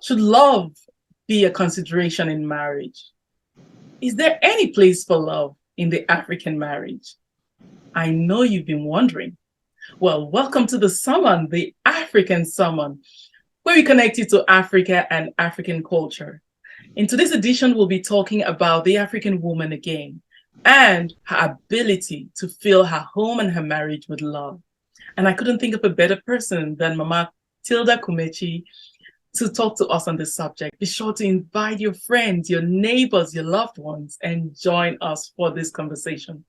Should love be a consideration in marriage? Is there any place for love in the African marriage? I know you've been wondering. Well, welcome to the Summon, the African Summon, where we connect you to Africa and African culture. In today's edition, we'll be talking about the African woman again and her ability to fill her home and her marriage with love. And I couldn't think of a better person than Mama Tilder Kumichii to talk to us on this subject. Be sure to invite your friends, your neighbors, your loved ones, and join us for this conversation.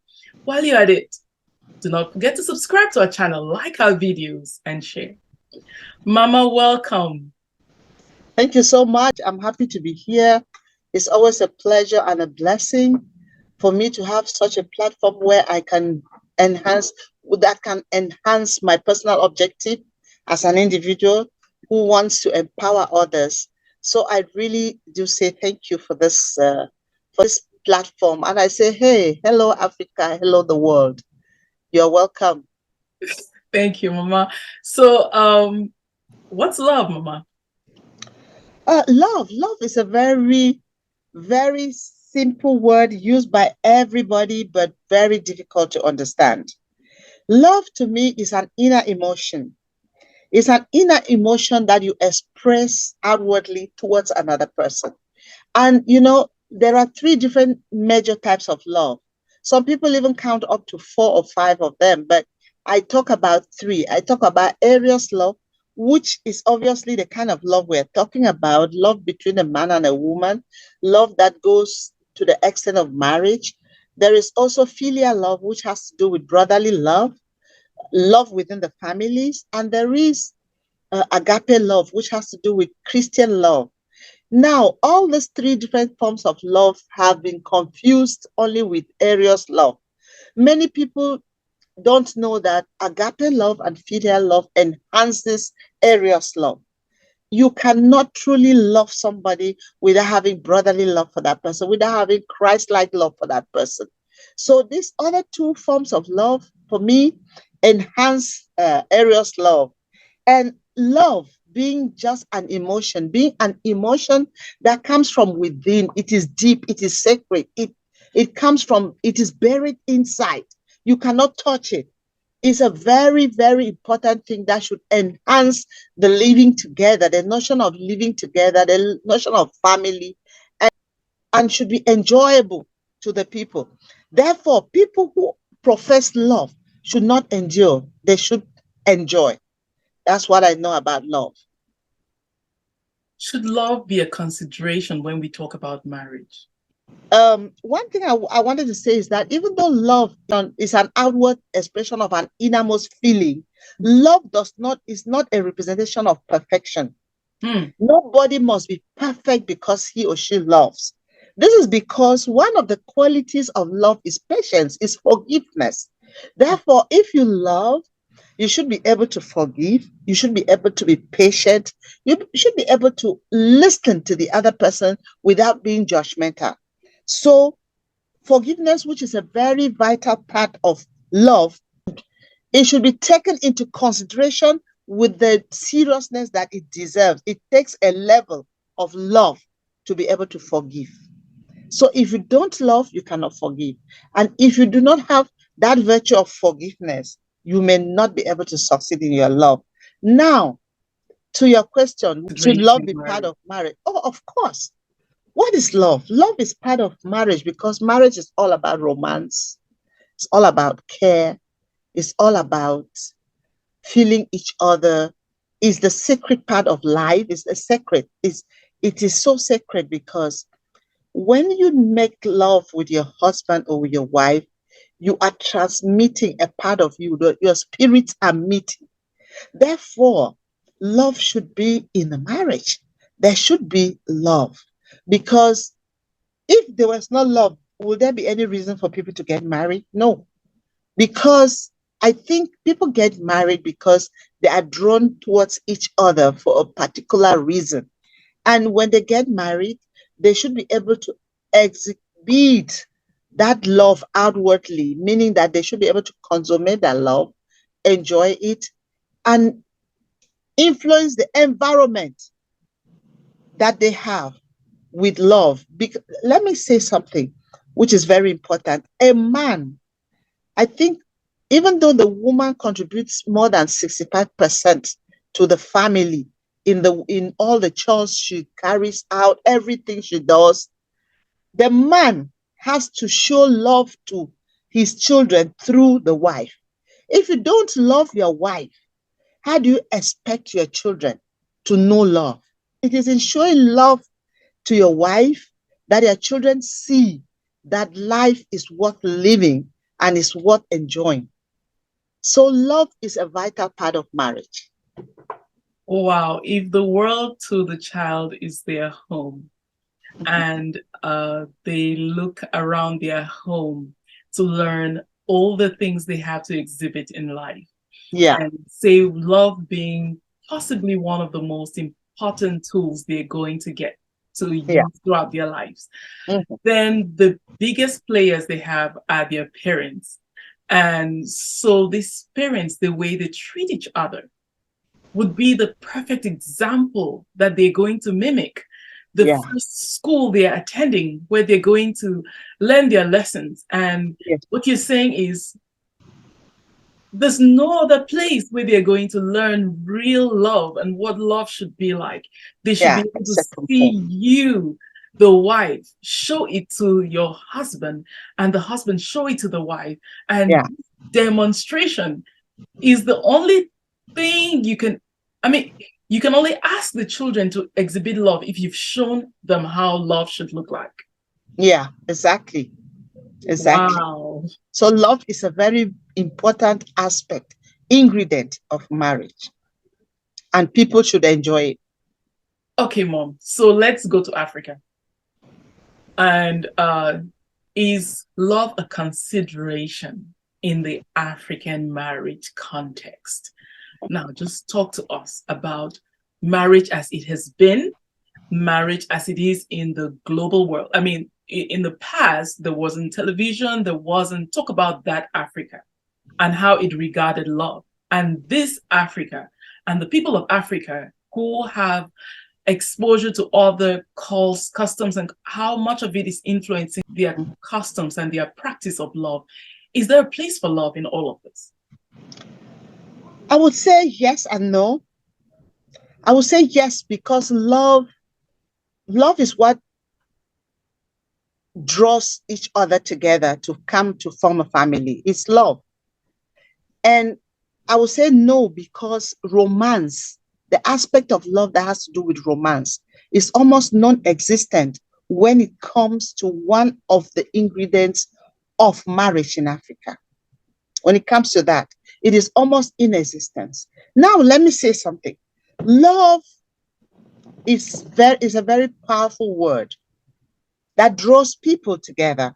While you're at it, do not forget to subscribe to our channel, like our videos, and share. Mama, welcome. Thank you so much. I'm happy to be here. It's always a pleasure and a blessing for me to have such a platform where I can enhance my personal objective as an individual who wants to empower others. So I really do say thank you for this platform. And I say, hey, hello, Africa. Hello, the world. You're welcome. Thank you, Mama. So, what's love, Mama? Love is a very, very simple word used by everybody, but very difficult to understand. Love to me is an inner emotion. It's an inner emotion that you express outwardly towards another person. And there are three different major types of love. Some people even count up to 4 or 5 of them, but I talk about 3. I talk about Eros love, which is obviously the kind of love we're talking about, love between a man and a woman, love that goes to the extent of marriage. There is also filial love, which has to do with brotherly love, love within the families, and there is agape love, which has to do with Christian love. Now, all these 3 different forms of love have been confused only with Eros love. Many people don't know that agape love and filial love enhances Eros love. You cannot truly love somebody without having brotherly love for that person, without having Christ-like love for that person. So these other 2 forms of love, for me, enhance Eros love. And love being just an emotion, being an emotion that comes from within. It is deep, it is sacred, it is buried inside. You cannot touch it. It's a very, very important thing that should enhance the living together, the notion of living together, the notion of family, and should be enjoyable to the people. Therefore, people who profess love should not endure, they should enjoy. That's what I know about love. Should love be a consideration when we talk about marriage? One thing I wanted to say is that even though love is an outward expression of an innermost feeling, love is not a representation of perfection. Nobody must be perfect because he or she loves. This is because one of the qualities of love is patience, is forgiveness. Therefore, if you love, you should be able to forgive. You should be able to be patient. You should be able to listen to the other person without being judgmental. So forgiveness, which is a very vital part of love, it should be taken into consideration with the seriousness that it deserves. It takes a level of love to be able to forgive. So if you don't love, you cannot forgive. And if you do not have that virtue of forgiveness, you may not be able to succeed in your love. Now, to your question, should love be part of marriage? Oh, of course. What is love? Love is part of marriage because marriage is all about romance. It's all about care. It's all about feeling each other. It's the sacred part of life. It's the sacred. It is so sacred because when you make love with your husband or with your wife, you are transmitting a part of you. Your spirits are meeting. Therefore, love should be in a marriage. There should be love. Because if there was no love, would there be any reason for people to get married? No. Because I think people get married because they are drawn towards each other for a particular reason. And when they get married, they should be able to exhibit that love outwardly, meaning that they should be able to consummate that love, enjoy it, and influence the environment that they have with love. Let me say something which is very important. A man, I think, even though the woman contributes more than 65% to the family in all the chores she carries out, everything she does, the man has to show love to his children through the wife. If you don't love your wife, how do you expect your children to know love? It is in showing love to your wife that your children see that life is worth living and is worth enjoying. So love is a vital part of marriage. Wow, if the world to the child is their home, and they look around their home to learn all the things they have to exhibit in life, Yeah, and say love being possibly one of the most important tools they're going to get to yeah. use throughout their lives, Mhm. then the biggest players they have are their parents. And so these parents, the way they treat each other would be the perfect example that they're going to mimic. The Yeah, first school they're attending, where they're going to learn their lessons. And yes, what you're saying is there's no other place where they're going to learn real love and what love should be like. They should yeah. be able to Second point. see you, the wife, show it to your husband, and the husband show it to the wife. And Yeah, demonstration is the only thing you can, I mean, you can only ask the children to exhibit love if you've shown them how love should look like. yeah, exactly. Exactly. Wow. So love is a very important aspect, ingredient of marriage, and people should enjoy it. Okay, mom. So let's go to Africa. And is love a consideration in the African marriage context? Now, just talk to us about marriage as it has been, marriage as it is in the global world. I mean, in the past, there wasn't television, there wasn't talk about that Africa and how it regarded love. And this Africa and the people of Africa who have exposure to other cults, customs, and how much of it is influencing their customs and their practice of love. Is there a place for love in all of this? I would say yes and no. I would say yes because love is what draws each other together to come to form a family. It's love. And I would say no because romance, the aspect of love that has to do with romance, is almost non existent when it comes to one of the ingredients of marriage in Africa. When it comes to that, it is almost in existence. Now, let me say something. Love is a very powerful word that draws people together.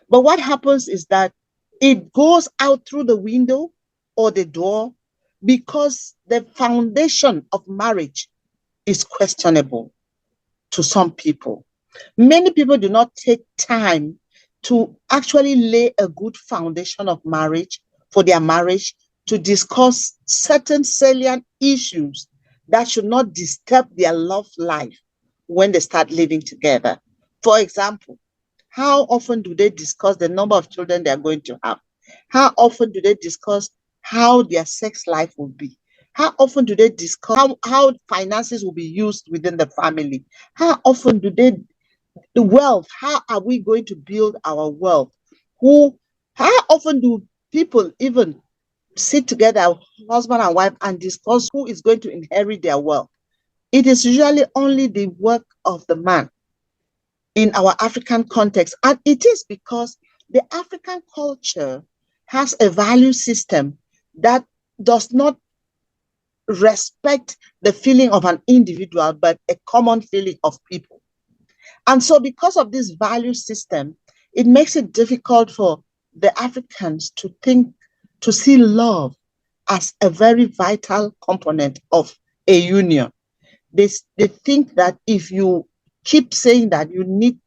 But what happens is that it goes out through the window or the door because the foundation of marriage is questionable to some people. Many people do not take time to actually lay a good foundation of marriage for their marriage to discuss certain salient issues that should not disturb their love life when they start living together. For example, how often do they discuss the number of children they are going to have? How often do they discuss how their sex life will be? How often do they discuss how finances will be used within the family? How often do they, the wealth, how are we going to build our wealth? How often do people even sit together, husband and wife, and discuss who is going to inherit their wealth? It is usually only the work of the man in our African context. And it is because the African culture has a value system that does not respect the feeling of an individual, but a common feeling of people. And so, because of this value system, it makes it difficult for the Africans to think, to see love as a very vital component of a union. They think that if you keep saying that you need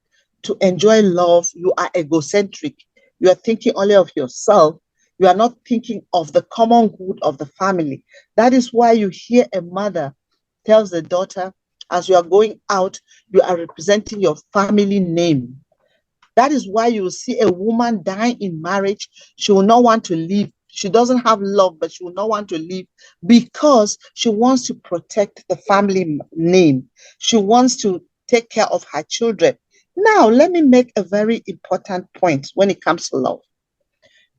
to enjoy love, you are egocentric. You are thinking only of yourself. You are not thinking of the common good of the family. That is why you hear a mother tells the daughter, As you are going out, you are representing your family name. That is why you will see a woman dying in marriage. She will not want to leave. She doesn't have love, but she will not want to leave because she wants to protect the family name. She wants to take care of her children. Now, let me make a very important point when it comes to love.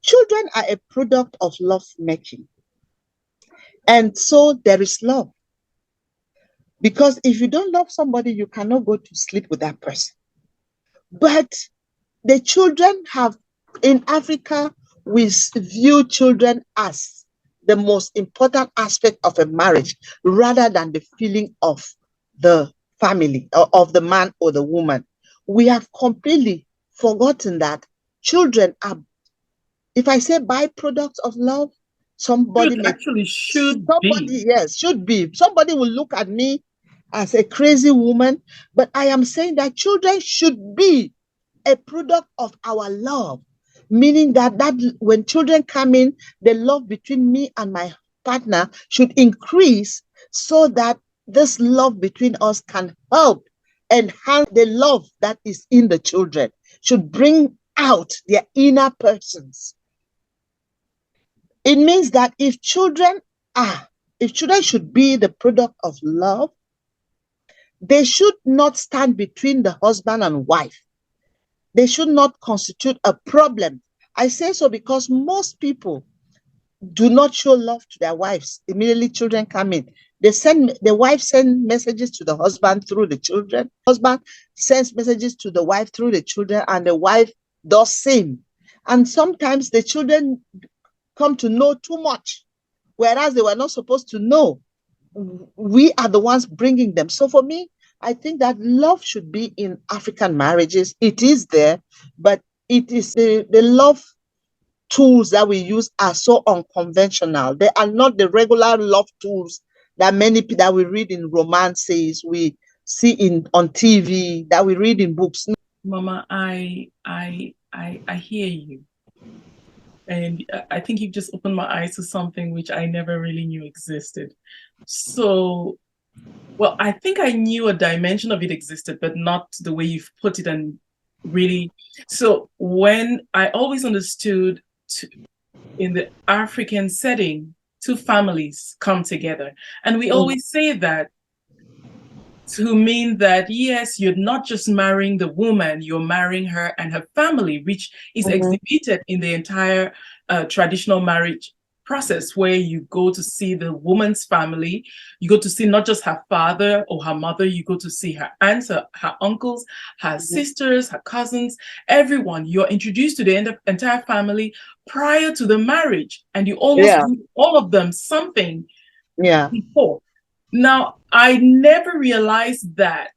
Children are a product of love making. And so there is love. Because if you don't love somebody, you cannot go to sleep with that person. But the children have, in Africa, we view children as the most important aspect of a marriage rather than the feeling of the family or of the man or the woman. We have completely forgotten that children are, if I say byproducts of love, somebody may, Should be. somebody, yes, should be. Somebody will look at me as a crazy woman, but I am saying that children should be a product of our love, meaning that when children come in, the love between me and my partner should increase so that this love between us can help enhance the love that is in the children, should bring out their inner persons. It means that if children should be the product of love, they should not stand between the husband and wife. They should not constitute a problem. I say so because most people do not show love to their wives. Immediately children come in. The wife sends messages to the husband through the children. Husband sends messages to the wife through the children, and the wife does same. And sometimes the children come to know too much, whereas they were not supposed to know. We are the ones bringing them. So for me, I think that love should be in African marriages. It is there, but it is the love tools that we use are so unconventional. They are not the regular love tools that many that we read in romances, we see on TV, that we read in books. Mama, I hear you. And I think you've just opened my eyes to something which I never really knew existed. So, well, I think I knew a dimension of it existed, but not the way you've put it. And really, so when I always understood in the African setting, two families come together. And we always say that to mean that, yes, you're not just marrying the woman, you're marrying her and her family, which is exhibited in the entire traditional marriage process, where you go to see the woman's family, you go to see not just her father or her mother, you go to see her aunts, her uncles, her sisters, her cousins, everyone. You're introduced to the entire family prior to the marriage, and you almost do all of them something before. Now, I never realized that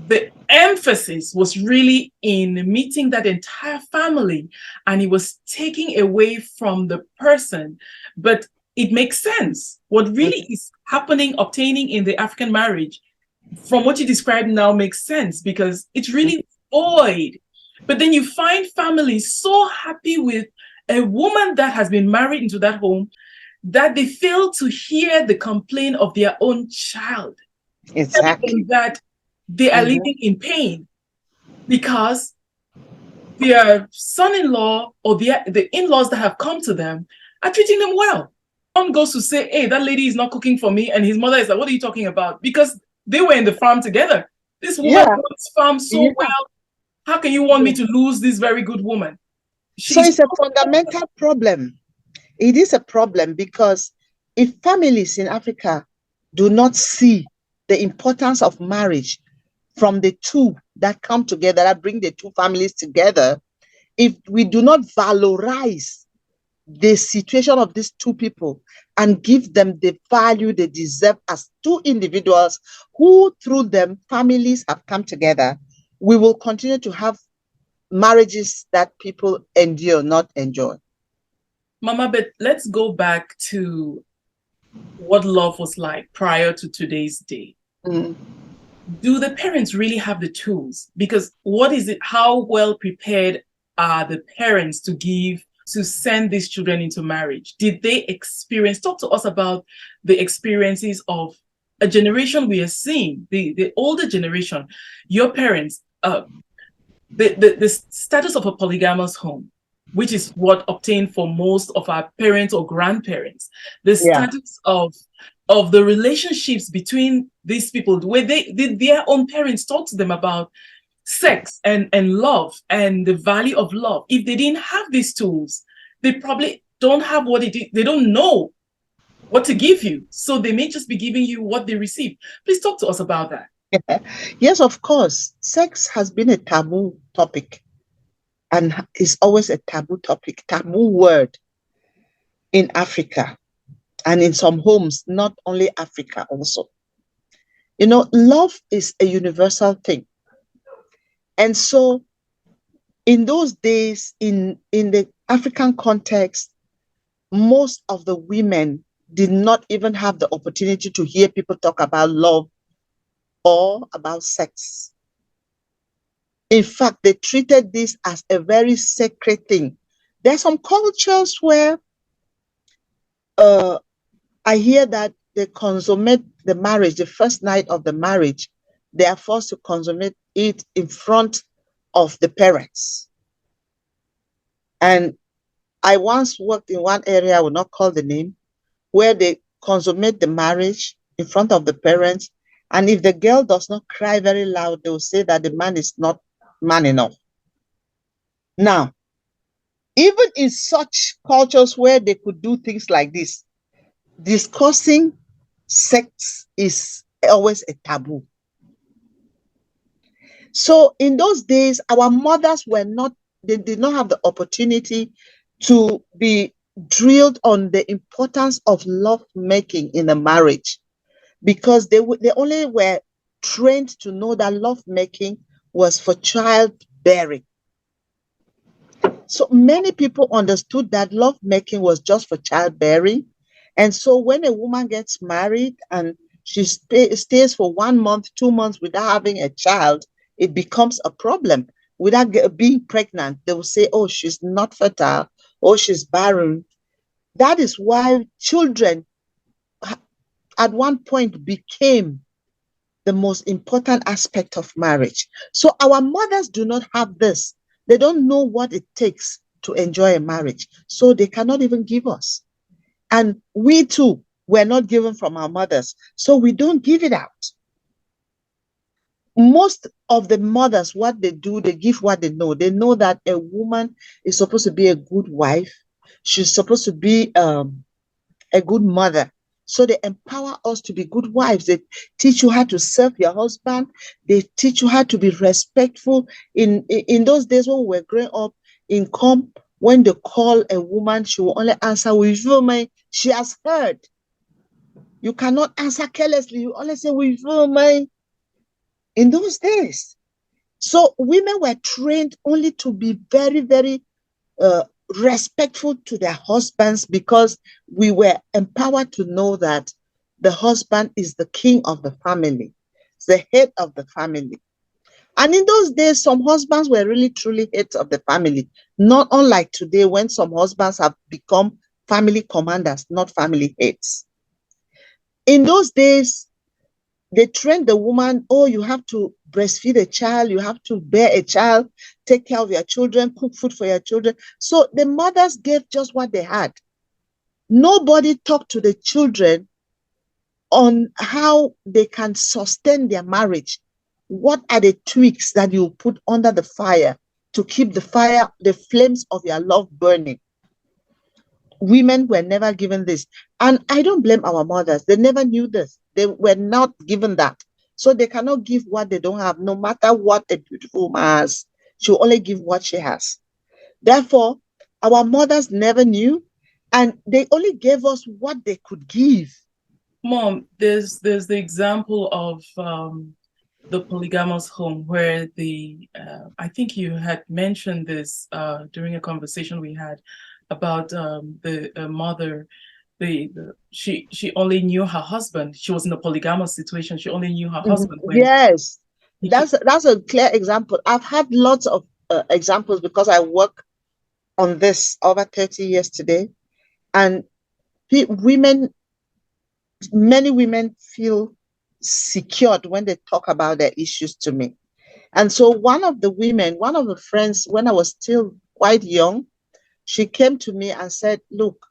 the emphasis was really in meeting that entire family, and it was taking away from the person. But it makes sense. What really is happening, obtaining in the African marriage, from what you described now, makes sense because it's really void. But then you find families so happy with a woman that has been married into that home that they fail to hear the complaint of their own child. Exactly. That they are living in pain because their son-in-law or the in-laws that have come to them are treating them well. One goes to say, hey, that lady is not cooking for me. And his mother is like, what are you talking about? Because they were in the farm together. This woman runs farm so well. How can you want me to lose this very good woman? So it's a fundamental problem. It is a problem because if families in Africa do not see the importance of marriage from the two that come together, that bring the two families together, if we do not valorize the situation of these two people and give them the value they deserve as two individuals who through them families have come together, we will continue to have marriages that people endure, not enjoy. Mama, but let's go back to what love was like prior to today's day. Do the parents really have the tools? Because what is it, how well prepared are the parents to send these children into marriage? Did they experience, talk to us about the experiences of a generation we are seeing, the older generation, your parents, the status of a polygamous home, which is what obtained for most of our parents or grandparents, the Yeah. status of the relationships between these people, where their own parents talk to them about sex and love and the value of love. If they didn't have these tools, they probably don't have what they don't know what to give you. So they may just be giving you what they receive. Please talk to us about that. Yes, of course. Sex has been a taboo topic and is always a taboo topic, taboo word in Africa and in some homes, not only Africa also. You know, love is a universal thing. And so in those days, in the African context, most of the women did not even have the opportunity to hear people talk about love or about sex. In fact, they treated this as a very sacred thing. There are some cultures where I hear that they consummate the marriage, the first night of the marriage, they are forced to consummate it in front of the parents. And I once worked in one area, I will not call the name, where they consummate the marriage in front of the parents. And if the girl does not cry very loud, they will say that the man is not man enough. Now, even in such cultures where they could do things like this, discussing sex is always a taboo. So in those days, our mothers they did not have the opportunity to be drilled on the importance of love making in a marriage, because they only were trained to know that love making was for childbearing. So many people understood that love making was just for childbearing. And so when a woman gets married and she stays for 1 month, 2 months without having a child, it becomes a problem. Without being pregnant, they will say, oh, she's not fertile, or she's barren. That is why children at one point became the most important aspect of marriage. So our mothers do not have this. They don't know what it takes to enjoy a marriage. So they cannot even give us. And we too were not given from our mothers. So we don't give it out. Most of the mothers, what they do, they give what they know. They know that a woman is supposed to be a good wife. She's supposed to be a good mother. So they empower us to be good wives. They teach you how to serve your husband. They teach you how to be respectful. In those days when we were growing up, when they call a woman, she will only answer with you. She has heard. You cannot answer carelessly. You only say with you. In those days. So women were trained only to be very, very respectful to their husbands, because we were empowered to know that the husband is the king of the family, the head of the family. And in those days, some husbands were really truly heads of the family, not unlike today when some husbands have become family commanders, not family heads. In those days, they trained the woman, oh, you have to breastfeed a child, you have to bear a child, take care of your children, cook food for your children. So the mothers gave just what they had. Nobody talked to the children on how they can sustain their marriage. What are the tweaks that you put under the fire to keep the flames of your love burning? Women were never given this. And I don't blame our mothers. They never knew this. They were not given that. So they cannot give what they don't have, no matter what a beautiful woman has. She will only give what she has. Therefore, our mothers never knew, and they only gave us what they could give. Mom, there's the example of the polygamous home where I think you had mentioned this during a conversation we had about the mother. She only knew her husband. She was in a polygamous situation. She only knew her husband when Yes, he that's a clear example. I've had lots of examples because I work on this over 30 years today, and women, many women feel secured when they talk about their issues to me. And so one of the friends, when I was still quite young, she came to me and said, look,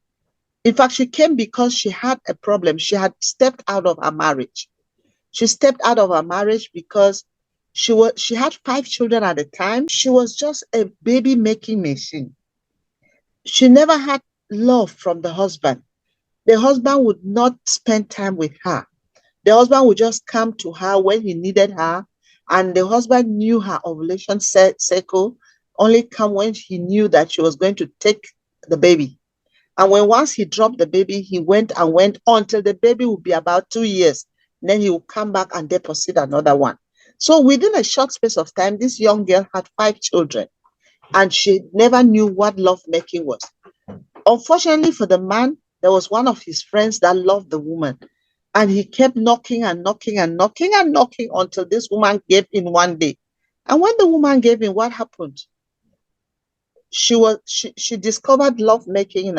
in fact, she came because she had a problem. She had stepped out of her marriage. She stepped out of her marriage because she had 5 children at the time. She was just a baby making machine. She never had love from the husband. The husband would not spend time with her. The husband would just come to her when he needed her, and the husband knew her ovulation cycle only come when he knew that she was going to take the baby. And once he dropped the baby, he went until the baby would be about 2 years. Then he would come back and deposit another one. So within a short space of time, this young girl had 5 children, and she never knew what lovemaking was. Unfortunately for the man, there was one of his friends that loved the woman, and he kept knocking and knocking and knocking and knocking until this woman gave in one day. And when the woman gave in, what happened? She discovered lovemaking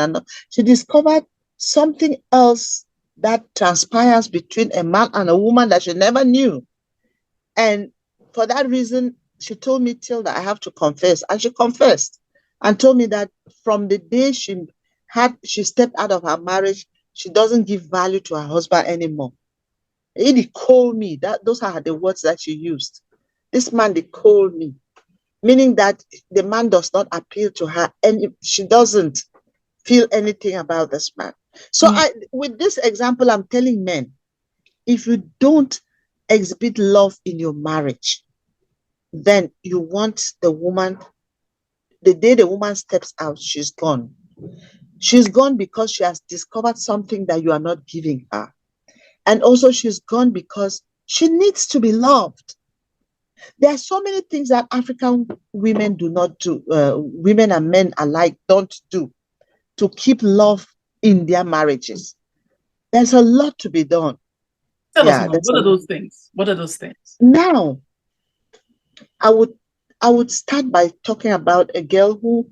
she discovered something else that transpires between a man and a woman that she never knew. And for that reason, she told me, Tilda, I have to confess. And she confessed and told me that from the day she stepped out of her marriage, she doesn't give value to her husband anymore. He called me. Those are the words that she used. This man, they called me, meaning that the man does not appeal to her, and she doesn't feel anything about this man. So with this example, I'm telling men, if you don't exhibit love in your marriage, then you want the woman, the day the woman steps out, she's gone. She's gone because she has discovered something that you are not giving her. And also she's gone because she needs to be loved. There are so many things that African women do not do, women and men alike don't do to keep love in their marriages. There's a lot to be done. Tell us more. What are those things? What are those things? Now, I would start by talking about a girl who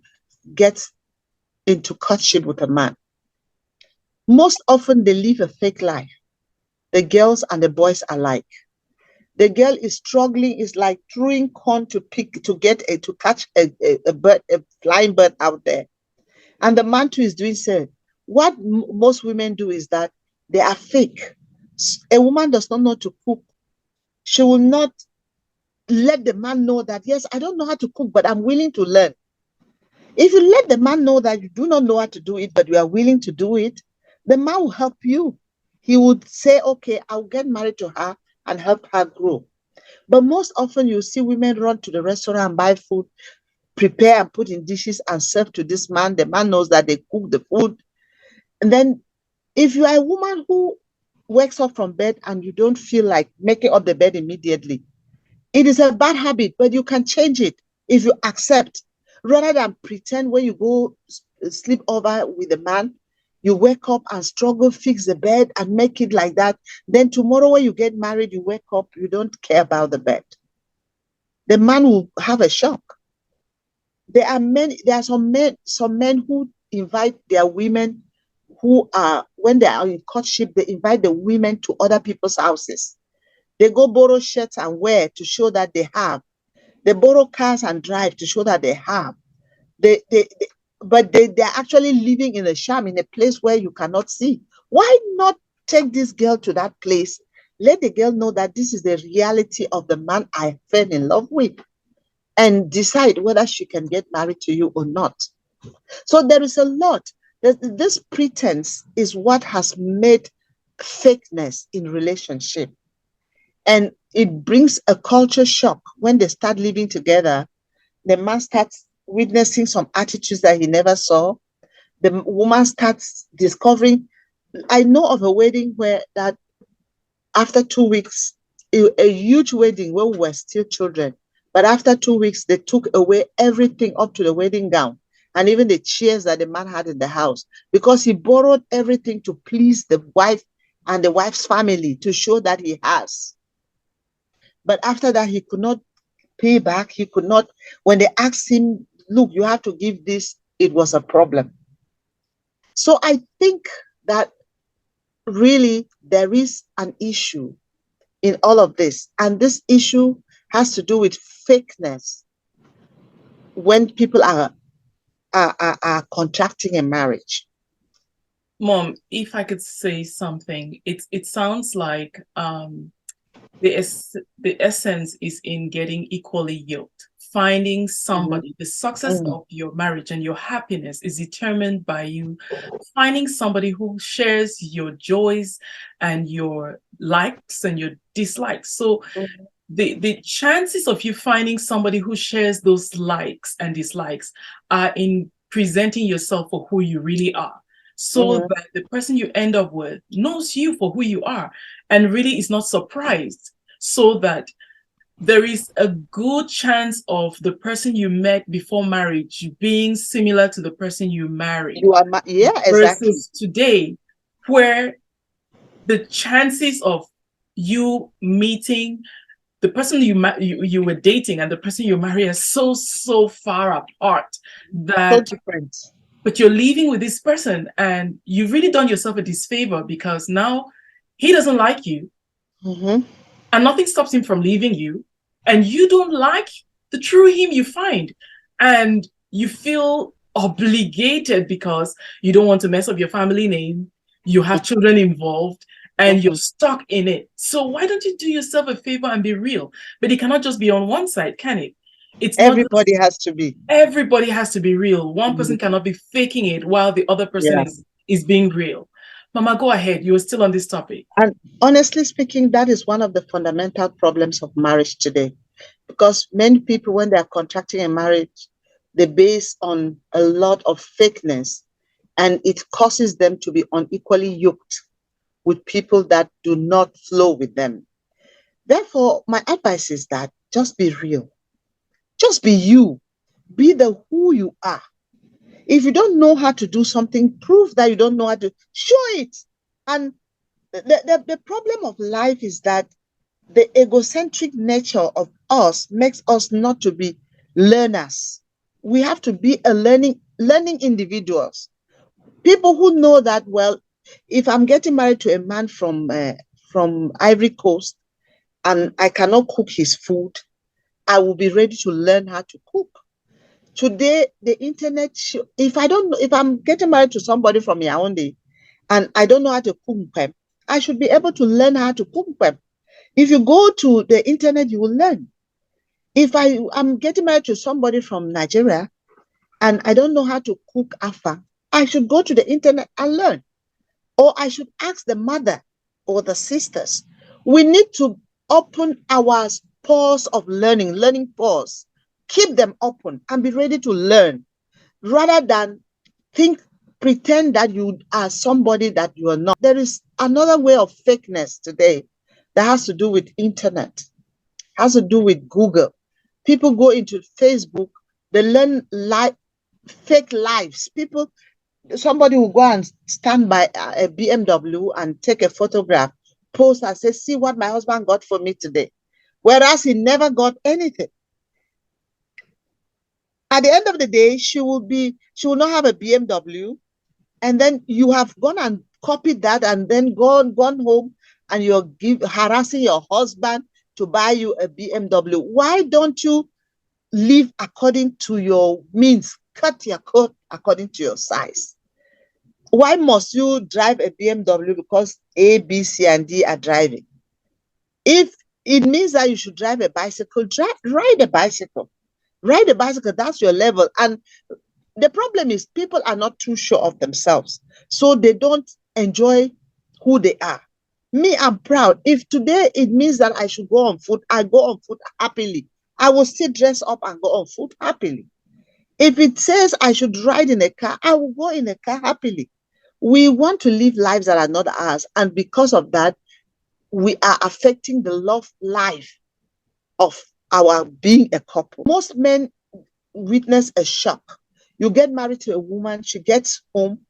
gets into courtship with a man. Most often they live a fake life, the girls and the boys alike. The girl is struggling, is like throwing corn to catch a bird, a flying bird out there. And the man too is doing so. What most women do is that they are fake. A woman does not know to cook. She will not let the man know that, yes, I don't know how to cook, but I'm willing to learn. If you let the man know that you do not know how to do it, but you are willing to do it, the man will help you. He would say, okay, I'll get married to her and help her grow. But most often you see women run to the restaurant and buy food, prepare and put in dishes and serve to this man. The man knows that they cook the food. And then if you are a woman who wakes up from bed and you don't feel like making up the bed immediately, it is a bad habit, but you can change it if you accept. Rather than pretend when you go sleep over with a man, you wake up and struggle, fix the bed and make it like that. Then tomorrow when you get married, you wake up, you don't care about the bed. The man will have a shock. There are some men who invite their women who are, when they are in courtship, they invite the women to other people's houses. They go borrow shirts and wear to show that they have. They borrow cars and drive to show that they have. But they're actually living in a sham, in a place where you cannot see. Why not take this girl to that place? Let the girl know that this is the reality of the man I fell in love with, and decide whether she can get married to you or not. So there is a lot. This pretense is what has made fakeness in relationship. And it brings a culture shock when they start living together. The man starts witnessing some attitudes that he never saw. The woman starts discovering. I know of a wedding where that after 2 weeks, a huge wedding where we were still children, but after 2 weeks, they took away everything up to the wedding gown and even the chairs that the man had in the house, because he borrowed everything to please the wife and the wife's family to show that he has. But after that, he could not pay back. He could not, when they asked him, look, you have to give this, it was a problem. So I think that really there is an issue in all of this. And this issue has to do with fakeness when people are contracting a marriage. Mom, if I could say something, it sounds like the essence is in getting equally yoked. Finding Mhm. somebody, the success Mhm. of your marriage and your happiness is determined by you finding somebody who shares your joys and your likes and your dislikes. So Mhm. the chances of you finding somebody who shares those likes and dislikes are in presenting yourself for who you really are, so Mhm. that the person you end up with knows you for who you are and really is not surprised, so that there is a good chance of the person you met before marriage being similar to the person you married, Yeah, exactly. versus today, where the chances of you meeting the person you were dating and the person you marry are so far apart So that, different. but you're leaving with this person and you've really done yourself a disfavor, because now he doesn't like you Mhm. and nothing stops him from leaving you, and you don't like the true him you find, and you feel obligated because you don't want to mess up your family name, you have children involved, and you're Mhm. stuck in it. So why don't you do yourself a favor and be real? But it cannot just be on one side, can it? It's not just, Everybody has to be. everybody has to be real. One Mhm. person cannot be faking it while the other person Yeah. is being real. Mama, go ahead, you were still on this topic. And honestly speaking, that is one of the fundamental problems of marriage today. Because many people, when they are contracting a marriage, they base on a lot of fakeness, and it causes them to be unequally yoked with people that do not flow with them. Therefore, my advice is that just be real. Just be you. Be the who you are. If you don't know how to do something, prove that you don't know how to show it. And the problem of life is that the egocentric nature of us makes us not to be learners. We have to be a learning individuals. People who know that, well, if I'm getting married to a man from Ivory Coast and I cannot cook his food, I will be ready to learn how to cook. Today, the internet, if I don't know, if I'm getting married to somebody from Yaoundé and I don't know how to cook pem, I should be able to learn how to cook pem. If you go to the internet, you will learn. If I'm getting married to somebody from Nigeria and I don't know how to cook afa, I should go to the internet and learn. Or I should ask the mother or the sisters. We need to open our pores of learning pores. Keep them open and be ready to learn rather than think, pretend that you are somebody that you are not. There is another way of fakeness today that has to do with internet, has to do with Google. People go into Facebook, they learn fake lives. People, somebody will go and stand by a BMW and take a photograph, post and say, see what my husband got for me today. Whereas he never got anything. At the end of the day, she will not have a BMW, and then you have gone and copied that and then gone home and you're harassing your husband to buy you a BMW. Why don't you live according to your means? Cut your coat according to your size. Why must you drive a BMW because A, B, C, and D are driving? If it means that you should drive a bicycle, ride a bicycle. Ride a bicycle, that's your level. And the problem is people are not too sure of themselves, so they don't enjoy who they are. Me, I'm proud. If today it means that I should go on foot, I go on foot happily. I will still dress up and go on foot happily. If it says I should ride in a car, I will go in a car happily. We want to live lives that are not ours, and because of that, we are affecting the love life of our being a couple. Most men witness a shock. You get married to a woman, she gets home,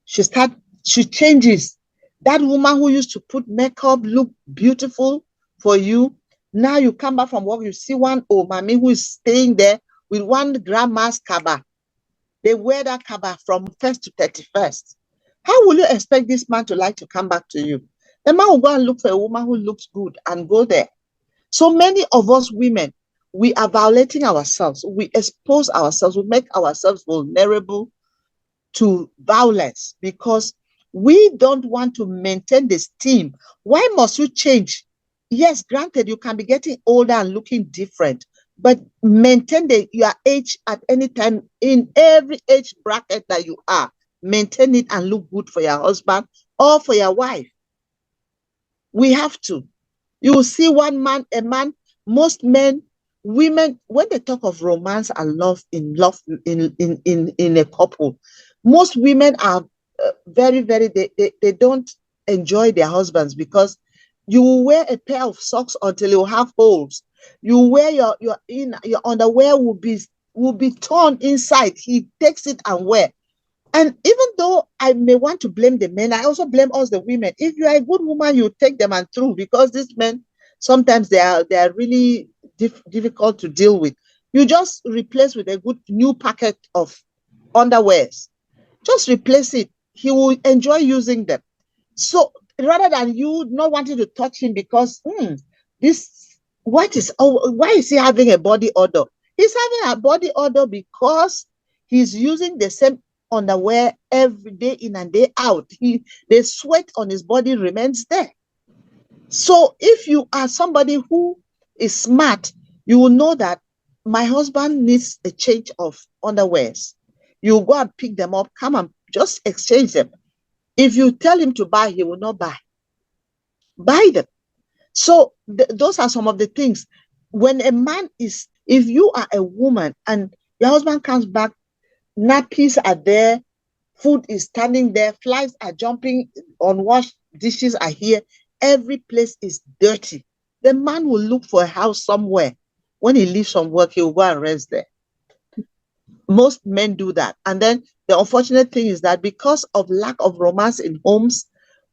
she start, she changes. That woman who used to put makeup, look beautiful for you, now you come back from work, you see one old mommy who is staying there with one grandma's kaba. They wear that kaba from 1st to 31st. How will you expect this man to like to come back to you? The man will go and look for a woman who looks good and go there. So many of us women, we are violating ourselves. We expose ourselves. We make ourselves vulnerable to violence because we don't want to maintain the steam. Why must you change? Yes, granted, you can be getting older and looking different, but maintain your age at any time in every age bracket that you are. Maintain it and look good for your husband or for your wife. We have to. You will see a man, most men, women, when they talk of romance and love in a couple, most women are very, very, they don't enjoy their husbands because you will wear a pair of socks until you have holes. You wear your underwear will be torn inside. He takes it and wear. And even though I may want to blame the men, I also blame us, the women. If you are a good woman, you take them and through because these men sometimes they are really difficult to deal with. You just replace with a good new packet of underwears. Just replace it. He will enjoy using them. So rather than you not wanting to touch him because this why is he having a body odor? He's having a body odor because he's using the same underwear every day in and day out. The sweat on his body remains there. So if you are somebody who is smart, you will know that my husband needs a change of underwears. You go and pick them up, come and just exchange them. If you tell him to buy, he will not buy. Buy them. So those are some of the things. When a man if you are a woman and your husband comes back, nappies are there, food is standing there, flies are jumping, unwashed dishes are here, every place is dirty. The man will look for a house somewhere. When he leaves from work, he will go and rest there. Most men do that. And then the unfortunate thing is that because of lack of romance in homes,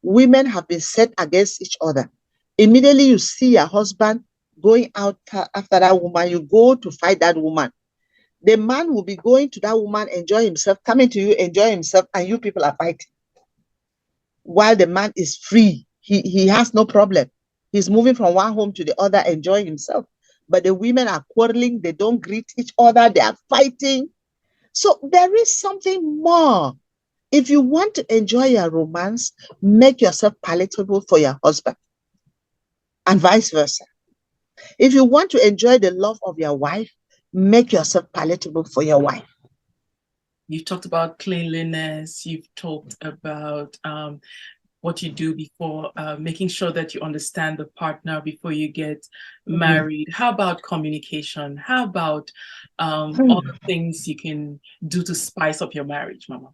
women have been set against each other. Immediately you see your husband going out after that woman, you go to fight that woman. The man will be going to that woman, enjoy himself, coming to you, enjoy himself, and you people are fighting. While the man is free, he has no problem. He's moving from one home to the other, enjoying himself. But the women are quarreling, they don't greet each other, they are fighting. So there is something more. If you want to enjoy your romance, make yourself palatable for your husband and vice versa. If you want to enjoy the love of your wife, make yourself palatable for your wife. You've talked about cleanliness. You've talked about what you do before, making sure that you understand the partner before you get married. How about communication? How about all the things you can do to spice up your marriage, Mama?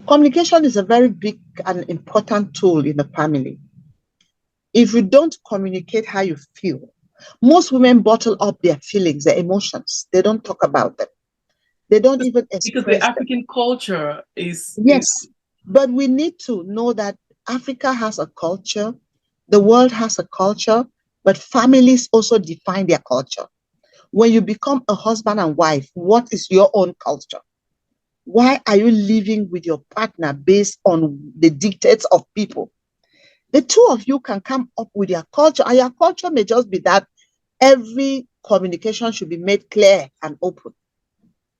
Communication is a very big and important tool in the family. If you don't communicate how you feel, most women bottle up their feelings, their emotions. They don't talk about them. They don't even Because the express them. African culture is Yes, but we need to know that Africa has a culture, the world has a culture, but families also define their culture. When you become a husband and wife, what is your own culture? Why are you living with your partner based on the dictates of people? The two of you can come up with your culture, and your culture may just be that every communication should be made clear and open.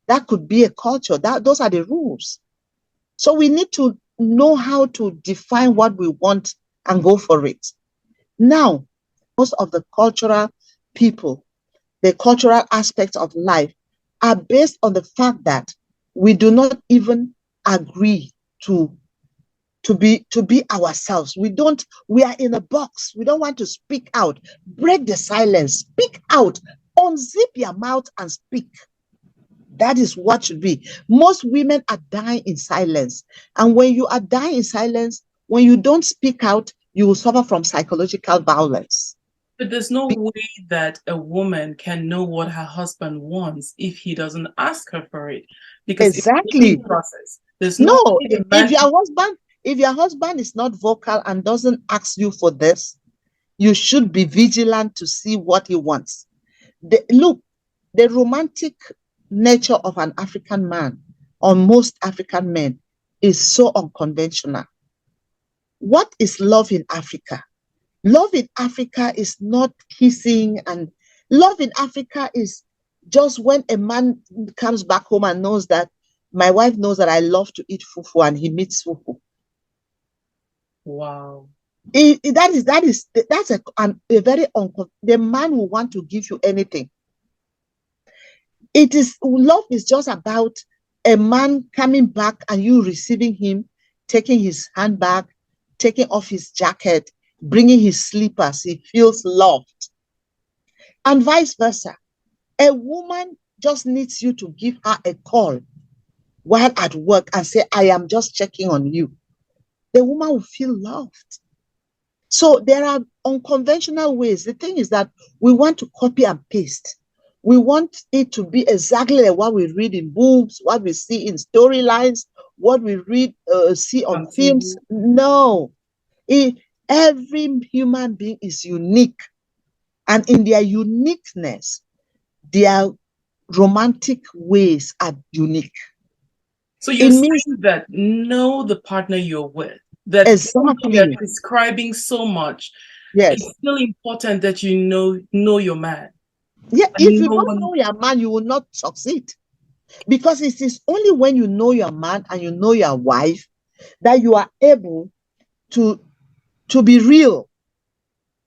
That could be a culture. Those are the rules. So we need to know how to define what we want and go for it. Now, most of the cultural people, the cultural aspects of life are based on the fact that we do not even agree to be ourselves. We are in a box. We don't want to speak out. Break the silence. Speak out. Unzip your mouth and speak. That is what should be. Most women are dying in silence. And when you are dying in silence, when you don't speak out, you will suffer from psychological violence. But there's no way that a woman can know what her husband wants if he doesn't ask her for it, because Exactly. it's a process. There's no No, way the man. if your husband is not vocal and doesn't ask you for this, you should be vigilant to see what he wants. Look, the romantic nature of an African man, or most African men, is so unconventional. What is love in Africa? Love in Africa is not kissing, and love in Africa is just when a man comes back home and knows that my wife knows that I love to eat fufu and he meets fufu. Wow. That's a very the man will want to give you anything. It is love is just about a man coming back and you receiving him, taking his handbag, taking off his jacket, bringing his slippers. He feels loved, and vice versa. A woman just needs you to give her a call while at work and say, "I am just checking on you." The woman will feel loved. So there are unconventional ways. The thing is that we want to copy and paste. We want it to be exactly like what we read in books, what we see in storylines, what we see on On films. TV. No, every human being is unique, and in their uniqueness, their romantic ways are unique. So you're It means saying that know the partner you're with, that even though we are exactly, describing so much, it's yes. still important that you know your man. Yeah, if And you no don't one know your man, you will not succeed. Because it is only when you know your man and you know your wife that you are able to be real.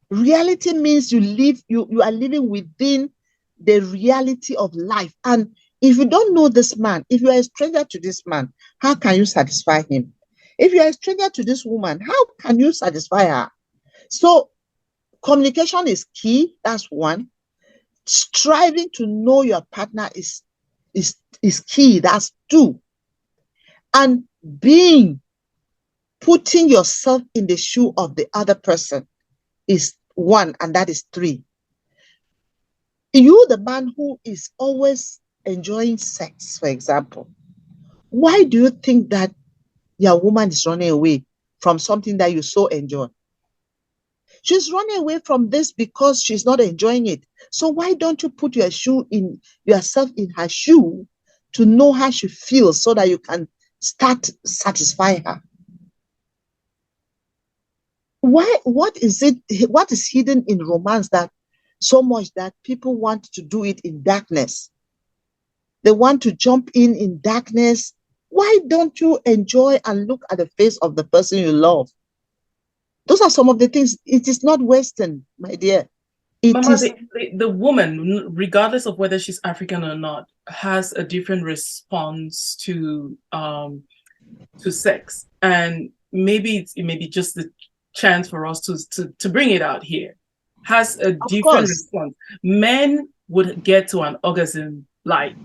Reality means you are living within the reality of life. And if you don't know this man, if you are a stranger to this man, how can you satisfy him? If you are a stranger to this woman, how can you satisfy her? So communication is key. That's one. Striving to know your partner is key. That's two. And putting yourself in the shoe of the other person is one, and that is three. You, the man who is always enjoying sex, for example, why do you think that your woman is running away from something that you so enjoy? She's running away from this because she's not enjoying it. So why don't you put yourself in her shoe to know how she feels so that you can start satisfying her? What is hidden in romance that so much that people want to do it in darkness? They want to jump in darkness. Why don't you enjoy and look at the face of the person you love? Those are some of the things. It is not Western, my dear. It Mama, is, the woman, regardless of whether she's African or not, has a different response to sex. And maybe it may be just the chance for us to bring it out here. Has a of different course, response. Men would get to an orgasm like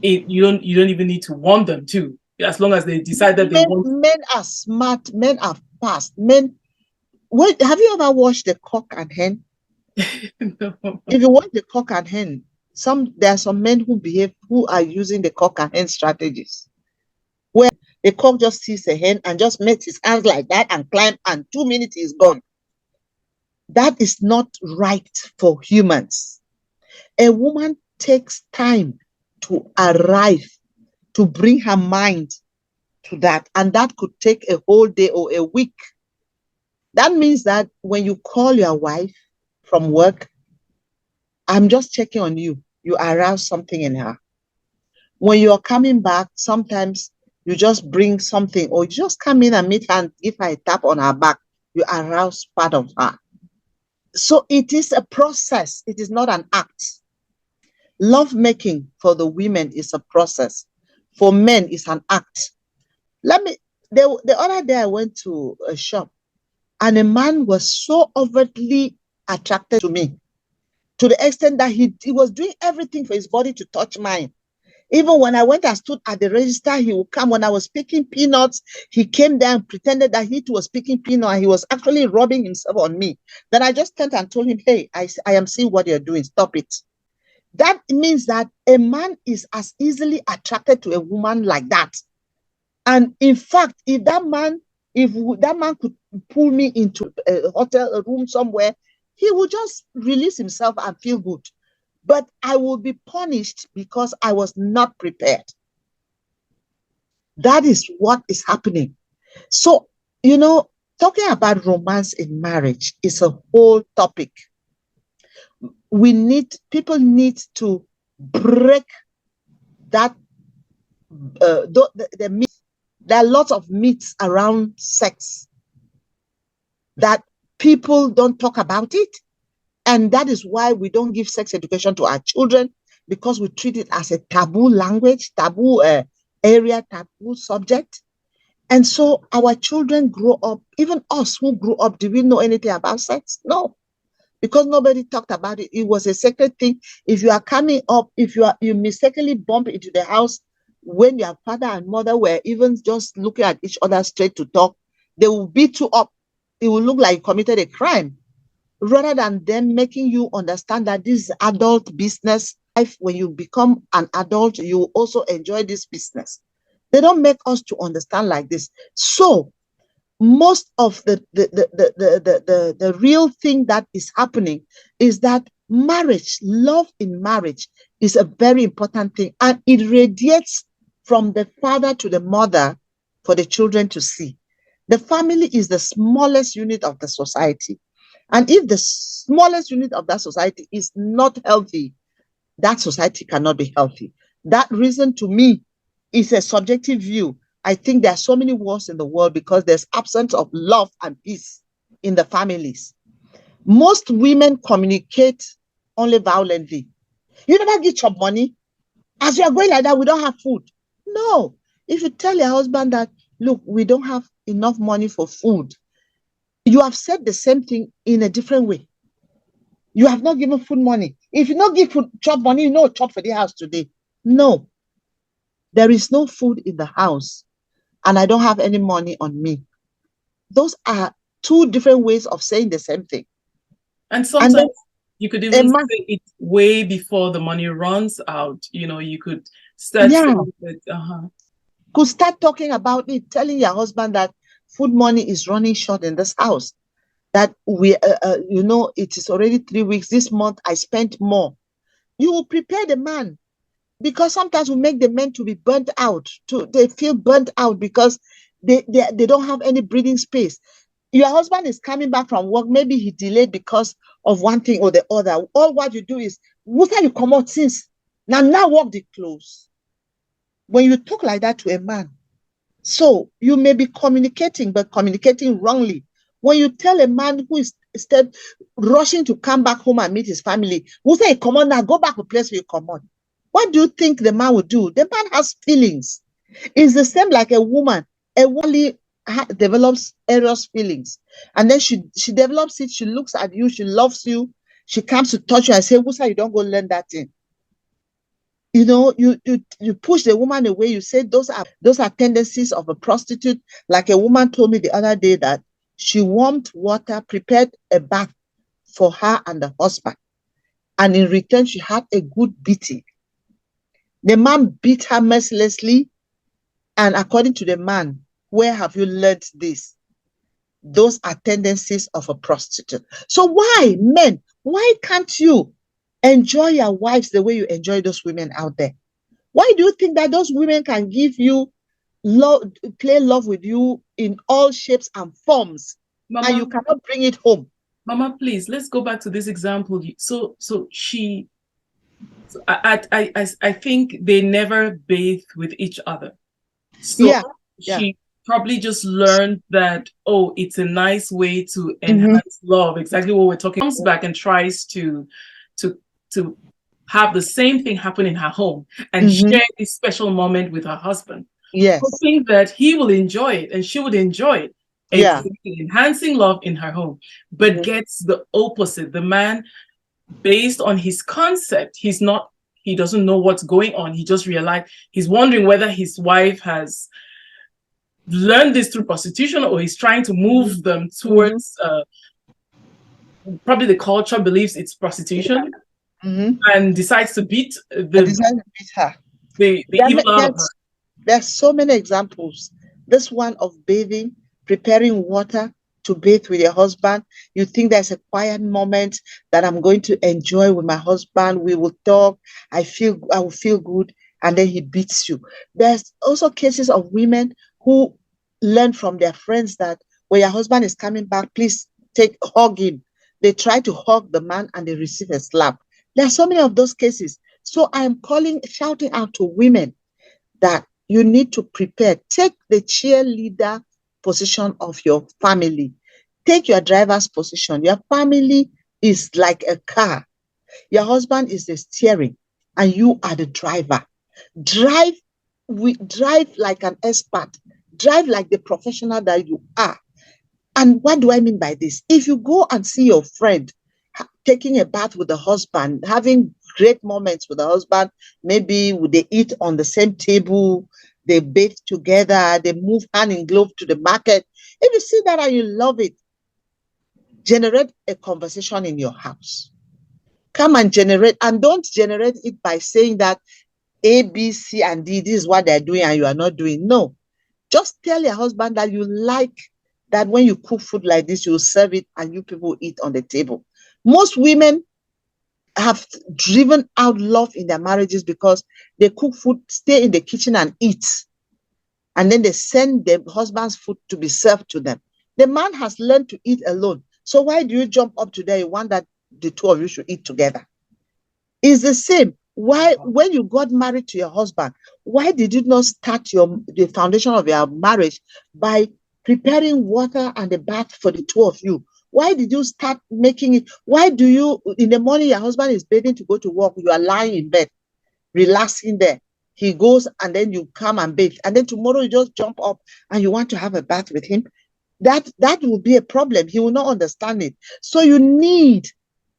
you don't even need to want them to, as long as they decide that they want. men are smart, men are fast. Men, wait, have you ever watched the cock and hen? No. If you watch the cock and hen, there are some men who are using the cock and hen strategies. Where the cock just sees a hen and just makes his hands like that and climb, and 2 minutes is gone. That is not right for humans. A woman takes time to arrive, to bring her mind to that, and that could take a whole day or a week. That means that when you call your wife from work, "I'm just checking on you," you arouse something in her. When you're coming back, sometimes you just bring something, or you just come in and meet her and give her a tap on her back, you arouse part of her. So it is a process, it is not an act. Love making for the women is a process. For men, it's an act. The other day I went to a shop and a man was so overtly attracted to me to the extent that he was doing everything for his body to touch mine. Even when I went and stood at the register, he would come. When I was picking peanuts, he came there and pretended that he too was picking peanuts, and he was actually rubbing himself on me. Then I just turned and told him, "Hey, I am seeing what you're doing. Stop it." That means that a man is as easily attracted to a woman like that. And in fact, if that man could pull me into a hotel room somewhere, he would just release himself and feel good. But I will be punished because I was not prepared. That is what is happening. So, you know, talking about romance in marriage is a whole topic. People need to break that the myth. There are lots of myths around sex that people don't talk about it. And that is why we don't give sex education to our children, because we treat it as a taboo language, taboo area, taboo subject. And so our children grow up, even us who grew up, do we know anything about sex? No, because nobody talked about it. It was a sacred thing. If you are coming up, if you mistakenly bump into the house when your father and mother were even just looking at each other straight to talk, they will beat you up. It will look like you committed a crime, rather than them making you understand that this is adult business. When you become an adult, you also enjoy this business. They don't make us to understand like this. So most of the real thing that is happening is that marriage, love in marriage, is a very important thing, and it radiates from the father to the mother for the children to see. The family is the smallest unit of the society, and if the smallest unit of that society is not healthy, that society cannot be healthy. That reason, to me, is a subjective view. I think there are so many wars in the world because there's absence of love and peace in the families. Most women communicate only violently. You never get your money. As you are going like that, we don't have food. No. If you tell your husband that, look, we don't have enough money for food, you have said the same thing in a different way. You have not given food money. If you not give food chop money, you know chop for the house today. No. There is no food in the house, and I don't have any money on me. Those are two different ways of saying the same thing. And sometimes you could even say it way before the money runs out. You could start saying that, could start talking about it, telling your husband that food money is running short in this house, that it is already 3 weeks. This month I spent more. You will prepare the man, because sometimes we make the men to be burnt out. They feel burnt out because they don't have any breathing space. Your husband is coming back from work. Maybe he delayed because of one thing or the other. All what you do is, what are you come out since? Now walk the clothes. When you talk like that to a man, so you may be communicating, but communicating wrongly. When you tell a man who is instead rushing to come back home and meet his family, who say, come on now, go back to the place where you come on. What do you think the man would do? The man has feelings. It's the same like a woman. A woman develops eros feelings, and then she develops it. She looks at you. She loves you. She comes to touch you and say, "Wusa, you don't go learn that thing." You push the woman away. You say those are tendencies of a prostitute. Like a woman told me the other day that she warmed water, prepared a bath for her and the husband, and in return she had a good beating. The man beat her mercilessly, and according to the man, where have you learned this? Those are tendencies of a prostitute. So why, men, why can't you enjoy your wives the way you enjoy those women out there? Why do you think that those women can give you love, play love with you in all shapes and forms, Mama, and you cannot bring it home? Mama, please, let's go back to this example. I think they never bathe with each other. So she probably just learned that, it's a nice way to enhance love. Exactly what we're talking. Comes back and tries to have the same thing happen in her home and share this special moment with her husband. Yes. Hoping that he will enjoy it and she would enjoy it. Enhancing love in her home, but gets the opposite. The man, based on his concept, he doesn't know what's going on. He just realized, he's wondering whether his wife has learned this through prostitution or he's trying to move them towards probably the culture believes it's prostitution, and decides to beat her. The evil out of her. There's so many examples. This one of bathing, preparing water to bathe with your husband. You think there's a quiet moment that I'm going to enjoy with my husband. We will talk. I will feel good. And then he beats you. There's also cases of women who learn from their friends that When your husband is coming back, please hug him. They try to hug the man and they receive a slap. There are so many of those cases. So I'm shouting out to women that you need to prepare. Take the cheerleader position of your family. Take your driver's position. Your family is like a car. Your husband is the steering and you are the driver. Drive, drive like an expert. Drive like the professional that you are. And what do I mean by this? If you go and see your friend taking a bath with the husband, having great moments with the husband, maybe they eat on the same table, they bathe together, they move hand in glove to the market. If you see that and you love it, generate a conversation in your house. Come and generate, and don't generate it by saying that A, B, C, and D, this is what they're doing and you are not doing. No. Just tell your husband that you like that when you cook food like this, you serve it and you people eat on the table. Most women have driven out love in their marriages because they cook food, stay in the kitchen and eat. And then they send their husband's food to be served to them. The man has learned to eat alone. So why do you jump up today? You want that the two of you should eat together? It's the same. Why, when you got married to your husband, why did you not start the foundation of your marriage by preparing water and a bath for the two of you? Why did you start making it? Why do you, in the morning, your husband is bathing to go to work, you are lying in bed, relaxing there. He goes and then you come and bathe. And then tomorrow you just jump up and you want to have a bath with him. That will be a problem. He will not understand it. So you need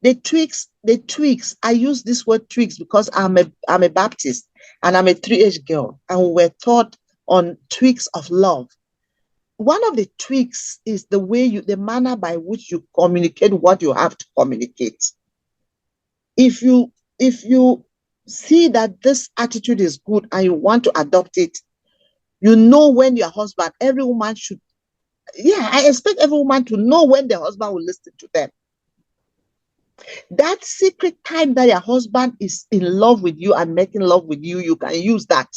the tweaks. I use this word tweaks because I'm a Baptist and I'm a 3H girl, and we were taught on tweaks of love. One of the tweaks is the manner by which you communicate what you have to communicate. If you see that this attitude is good and you want to adopt it, you know when your husband, every woman should, I expect every woman to know when their husband will listen to them. That secret time that your husband is in love with you and making love with you, you can use that.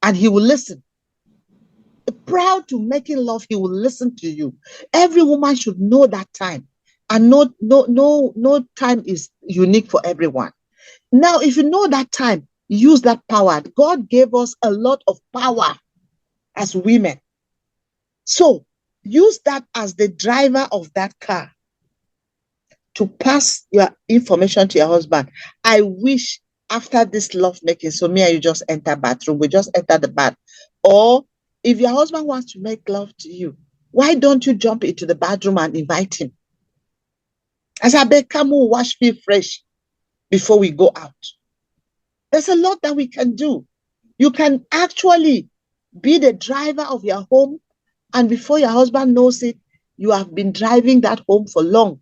And he will listen. Proud to making love, he will listen to you. Every woman should know that time. And no time is unique for everyone. Now, if you know that time, use that power. God gave us a lot of power as women. So use that as the driver of that car to pass your information to your husband. I wish after this love making, so me and you just enter bathroom, we just enter the bath. Or if your husband wants to make love to you, why don't you jump into the bathroom and invite him? As I beg, come on, wash me fresh before we go out. There's a lot that we can do. You can actually be the driver of your home, and before your husband knows it, you have been driving that home for long.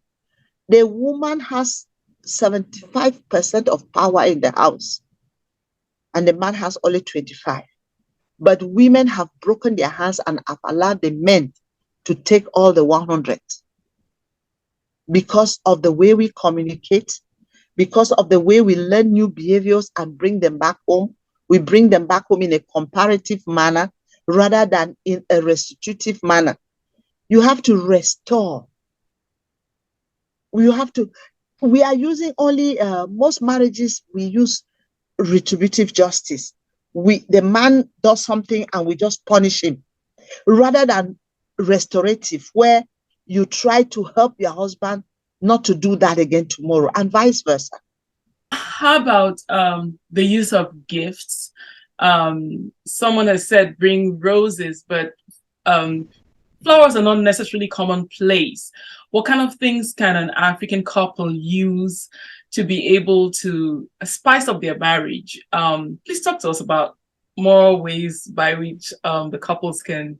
The woman has 75% of power in the house, and the man has only 25. But women have broken their hands and have allowed the men to take all the 100 because of the way we communicate, because of the way we learn new behaviors and bring them back home. We bring them back home in a comparative manner rather than in a restitutive manner. You have to restore. We are using only, most marriages, we use retributive justice. The man does something and we just punish him rather than restorative, where you try to help your husband not to do that again tomorrow, and vice versa. How about the use of gifts? Someone has said bring roses, but flowers are not necessarily commonplace. What kind of things can an African couple use to be able to spice up their marriage? Please talk to us about more ways by which the couples can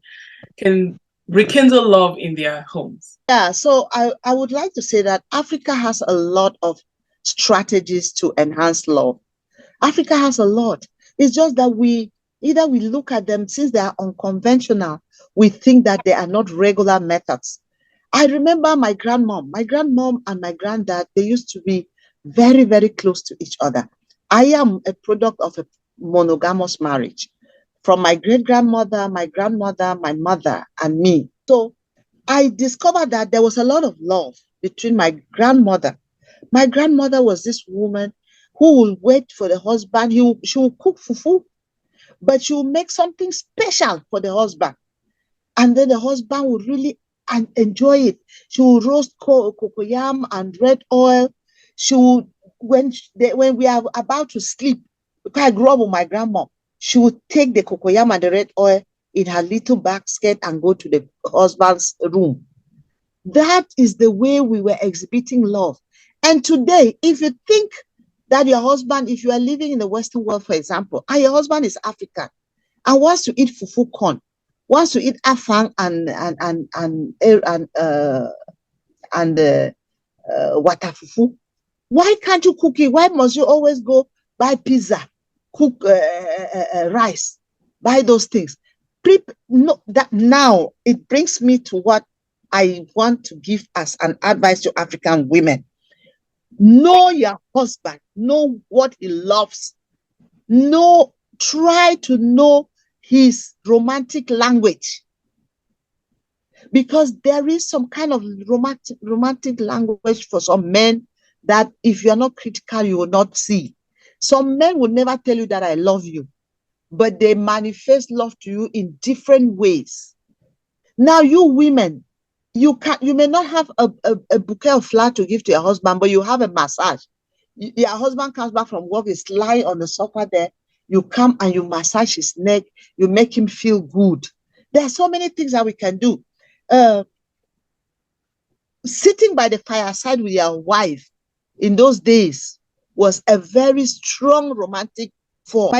rekindle love in their homes. Yeah, so I would like to say that Africa has a lot of strategies to enhance love. Africa has a lot. It's just that we look at them, since they are unconventional, we think that they are not regular methods. I remember my grandmom and my granddad, they used to be very, very close to each other. I am a product of a monogamous marriage from my great grandmother, my grandmother, my mother, and me. So I discovered that there was a lot of love between my grandmother. My grandmother was this woman who will wait for the husband. She will cook fufu, but she will make something special for the husband. And then the husband would really enjoy it. She will roast cocoyam and red oil. She would, when we are about to sleep, because I grew up with my grandma, she would take the cocoyam and the red oil in her little basket and go to the husband's room. That is the way we were exhibiting love. And today, if you think that your husband, if you are living in the Western world, for example, and your husband is African and wants to eat fufu corn, wants to eat afang and water fufu, why can't you cook it? Why must you always go buy pizza, cook rice, buy those things? No, that now it brings me to what I want to give as an advice to African women. Know your husband, know what he loves, try to know his romantic language, because there is some kind of romantic language for some men that if you're not critical, you will not see. Some men will never tell you that I love you, but they manifest love to you in different ways. Now, you women, you may not have a bouquet of flowers to give to your husband, but you have a massage. Your husband comes back from work, is lying on the sofa there. You come and you massage his neck. You make him feel good. There are so many things that we can do. Sitting by the fireside with your wife in those days was a very strong romantic form.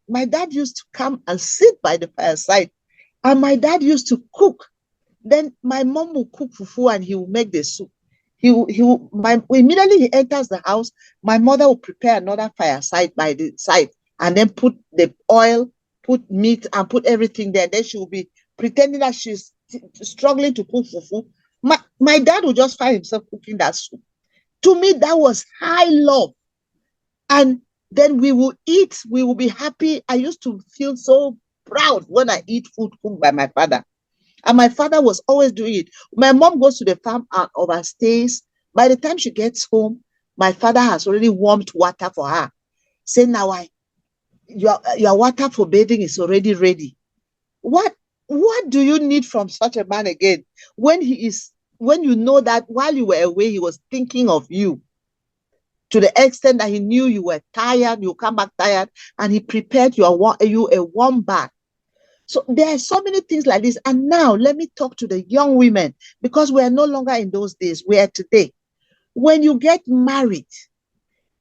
My dad used to come and sit by the fireside, and my dad used to cook. Then my mom will cook fufu and he will make the soup. Immediately he enters the house, my mother will prepare another fireside by the side and then put the oil, put meat, and put everything there. Then she will be pretending that she's struggling to cook fufu. My dad would just find himself cooking that soup. To me, that was high love. And then we will eat, we will be happy. I used to feel so proud when I eat food cooked by my father. And my father was always doing it. My mom goes to the farm and overstays. By the time she gets home, my father has already warmed water for her. Say, now your water for bathing is already ready. What do you need from such a man again? When you know that while you were away, he was thinking of you to the extent that he knew you were tired, you come back tired, and he prepared you a warm bath. So there are so many things like this. And now let me talk to the young women, because we are no longer in those days. We are today. When you get married,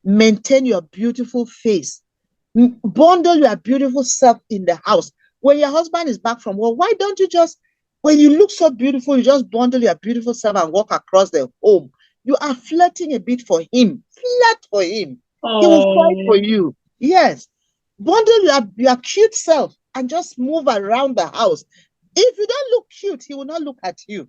maintain your beautiful face. Bundle your beautiful self in the house. When your husband is back from work, why don't you just, when you look so beautiful, you just bundle your beautiful self and walk across the home? You are flirting a bit for him. Flirt for him. He will fight for you. Yes. Bundle your cute self and just move around the house. If you don't look cute, he will not look at you.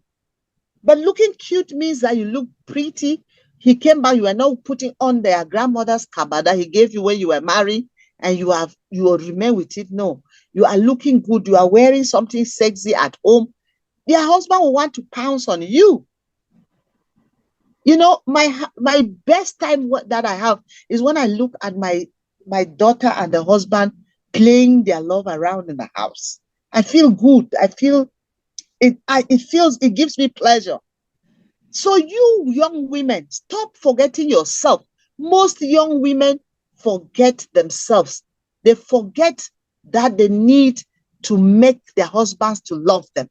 But looking cute means that you look pretty. He came back, you are now putting on their grandmother's kaba that he gave you when you were married, and you will remain with it. No, you are looking good. You are wearing something sexy at home. Your husband will want to pounce on you. You know, my best time that I have is when I look at my daughter and the husband playing their love around in the house. I feel good. I feel it gives me pleasure. So you young women, stop forgetting yourself. Most young women forget themselves. They forget that they need to make their husbands to love them.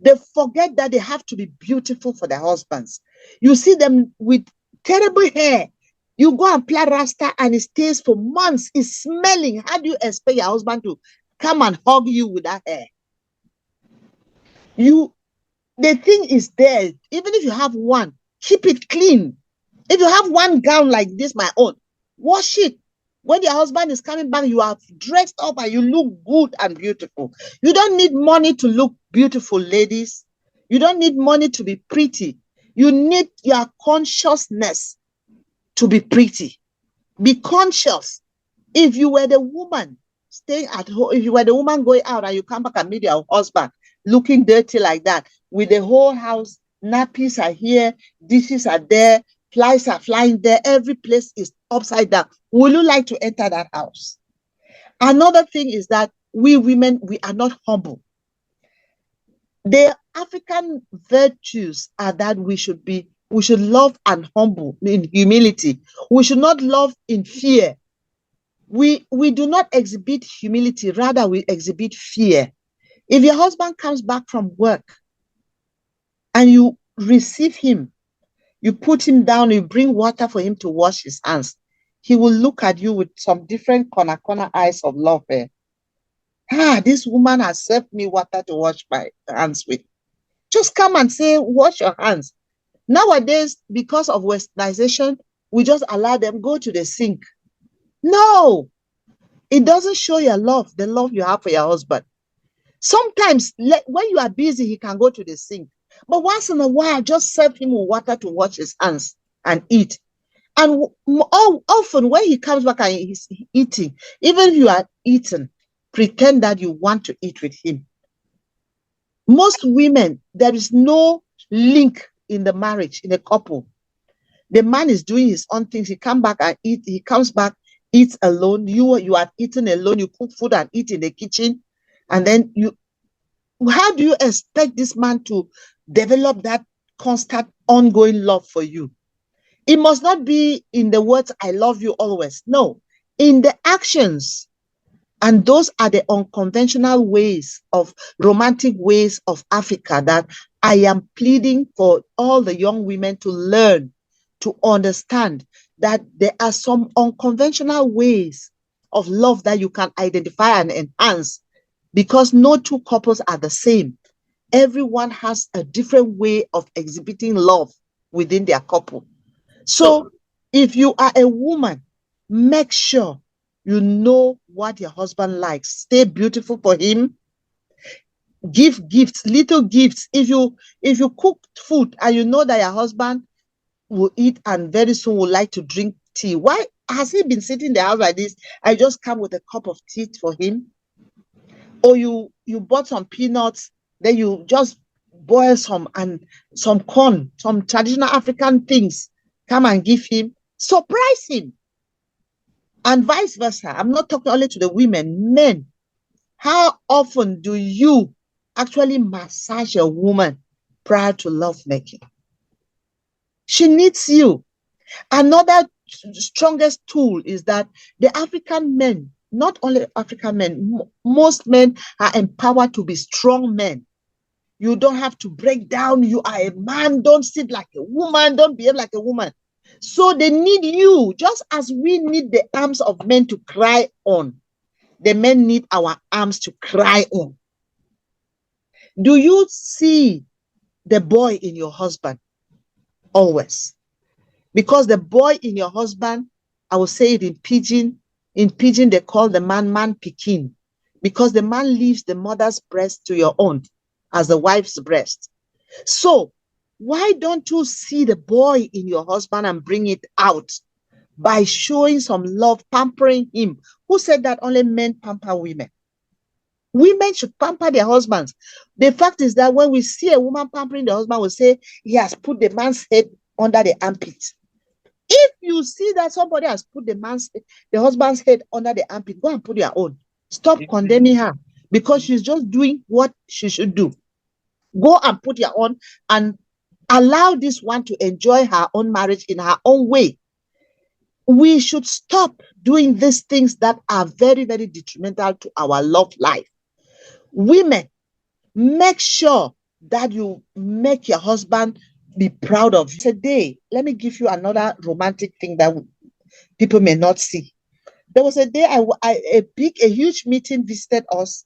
They forget that they have to be beautiful for their husbands. You see them with terrible hair. You go and apply rasta and it stays for months. It's smelling. How do you expect your husband to come and hug you with that hair? The thing is there. Even if you have one, keep it clean. If you have one gown like this, my own, wash it. When your husband is coming back, you are dressed up and you look good and beautiful. You don't need money to look beautiful, ladies. You don't need money to be pretty. You need your consciousness to be pretty. Be conscious. If you were the woman staying at home, if you were the woman going out and you come back and meet your husband looking dirty like that, with the whole house, nappies are here, dishes are there, flies are flying there, every place is upside down, will you like to enter that house? Another thing is that we women, we are not humble. The African virtues are that we should love and humble in humility. We should not love in fear. We do not exhibit humility, rather we exhibit fear. If your husband comes back from work and you receive him, you put him down, you bring water for him to wash his hands, he will look at you with some different corner eyes of love. This woman has served me water to wash my hands with. Just come and say, wash your hands. Nowadays, because of westernization, we just allow them go to the sink. No, it doesn't show your love, the love you have for your husband. Sometimes when you are busy, he can go to the sink. But once in a while, just serve him with water to wash his hands and eat. And often when he comes back and he's eating, even if you are eating, pretend that you want to eat with him. Most women, there is no link in the marriage, in a couple. The man is doing his own things. He comes back and eat. He comes back, eats alone. You are eating alone. You cook food and eat in the kitchen. And then how do you expect this man to develop that constant, ongoing love for you? It must not be in the words, I love you always. No, in the actions. And those are the unconventional ways of romantic ways of Africa that I am pleading for all the young women to learn, to understand that there are some unconventional ways of love that you can identify and enhance, because no two couples are the same. Everyone has a different way of exhibiting love within their couple. So if you are a woman, make sure you know what your husband likes. Stay beautiful for him. Give gifts, little gifts. If you cook food and you know that your husband will eat and very soon will like to drink tea, why has he been sitting in the house like this? I just come with a cup of tea for him. Or you bought some peanuts, then you just boil some corn, some traditional African things. Come and give him. Surprise him. And vice versa. I'm not talking only to the women, men. How often do you actually massage a woman prior to lovemaking? She needs you. Another strongest tool is that the African men, not only African men, most men are empowered to be strong men. You don't have to break down. You are a man. Don't sit like a woman. Don't behave like a woman. So they need you, just as we need the arms of men to cry on. The men need our arms to cry on. Do you see the boy in your husband? Always. Because the boy in your husband, I will say it in pidgin. In pidgin, they call the man pikin. Because the man leaves the mother's breast to your own as the wife's breast. So why don't you see the boy in your husband and bring it out by showing some love, pampering him? Who said that only men pamper women? Women should pamper their husbands. The fact is that when we see a woman pampering the husband, we say he has put the man's head under the armpit. If you see that somebody has put the husband's head under the armpit, go and put your own. Stop condemning her because she's just doing what she should do. Go and put your own and allow this one to enjoy her own marriage in her own way. We should stop doing these things that are very, very detrimental to our love life. Women, make sure that you make your husband be proud of you. Today, let me give you another romantic thing that people may not see. There was a day a huge meeting visited us,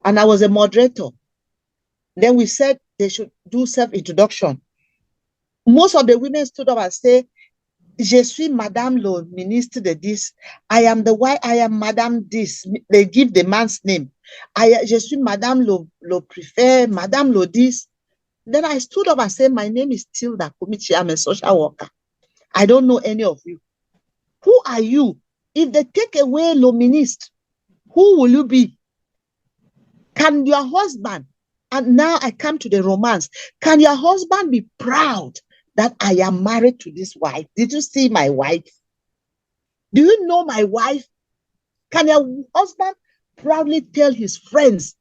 and I was a moderator. Then we said they should do self-introduction. Most of the women stood up and said, Je suis Madame le Ministre de this. I am the wife, I am Madame this. They give the man's name. Je suis Madame le Préfet, Madame le this. Then I stood up and said, my name is Tilder Kumichii. I'm a social worker. I don't know any of you. Who are you? If they take away le ministre, Who will you be? Can your husband, and now I come to the romance, can your husband be proud that I am married to this wife? Did you see my wife? Do you know my wife? Can your husband proudly tell his friends,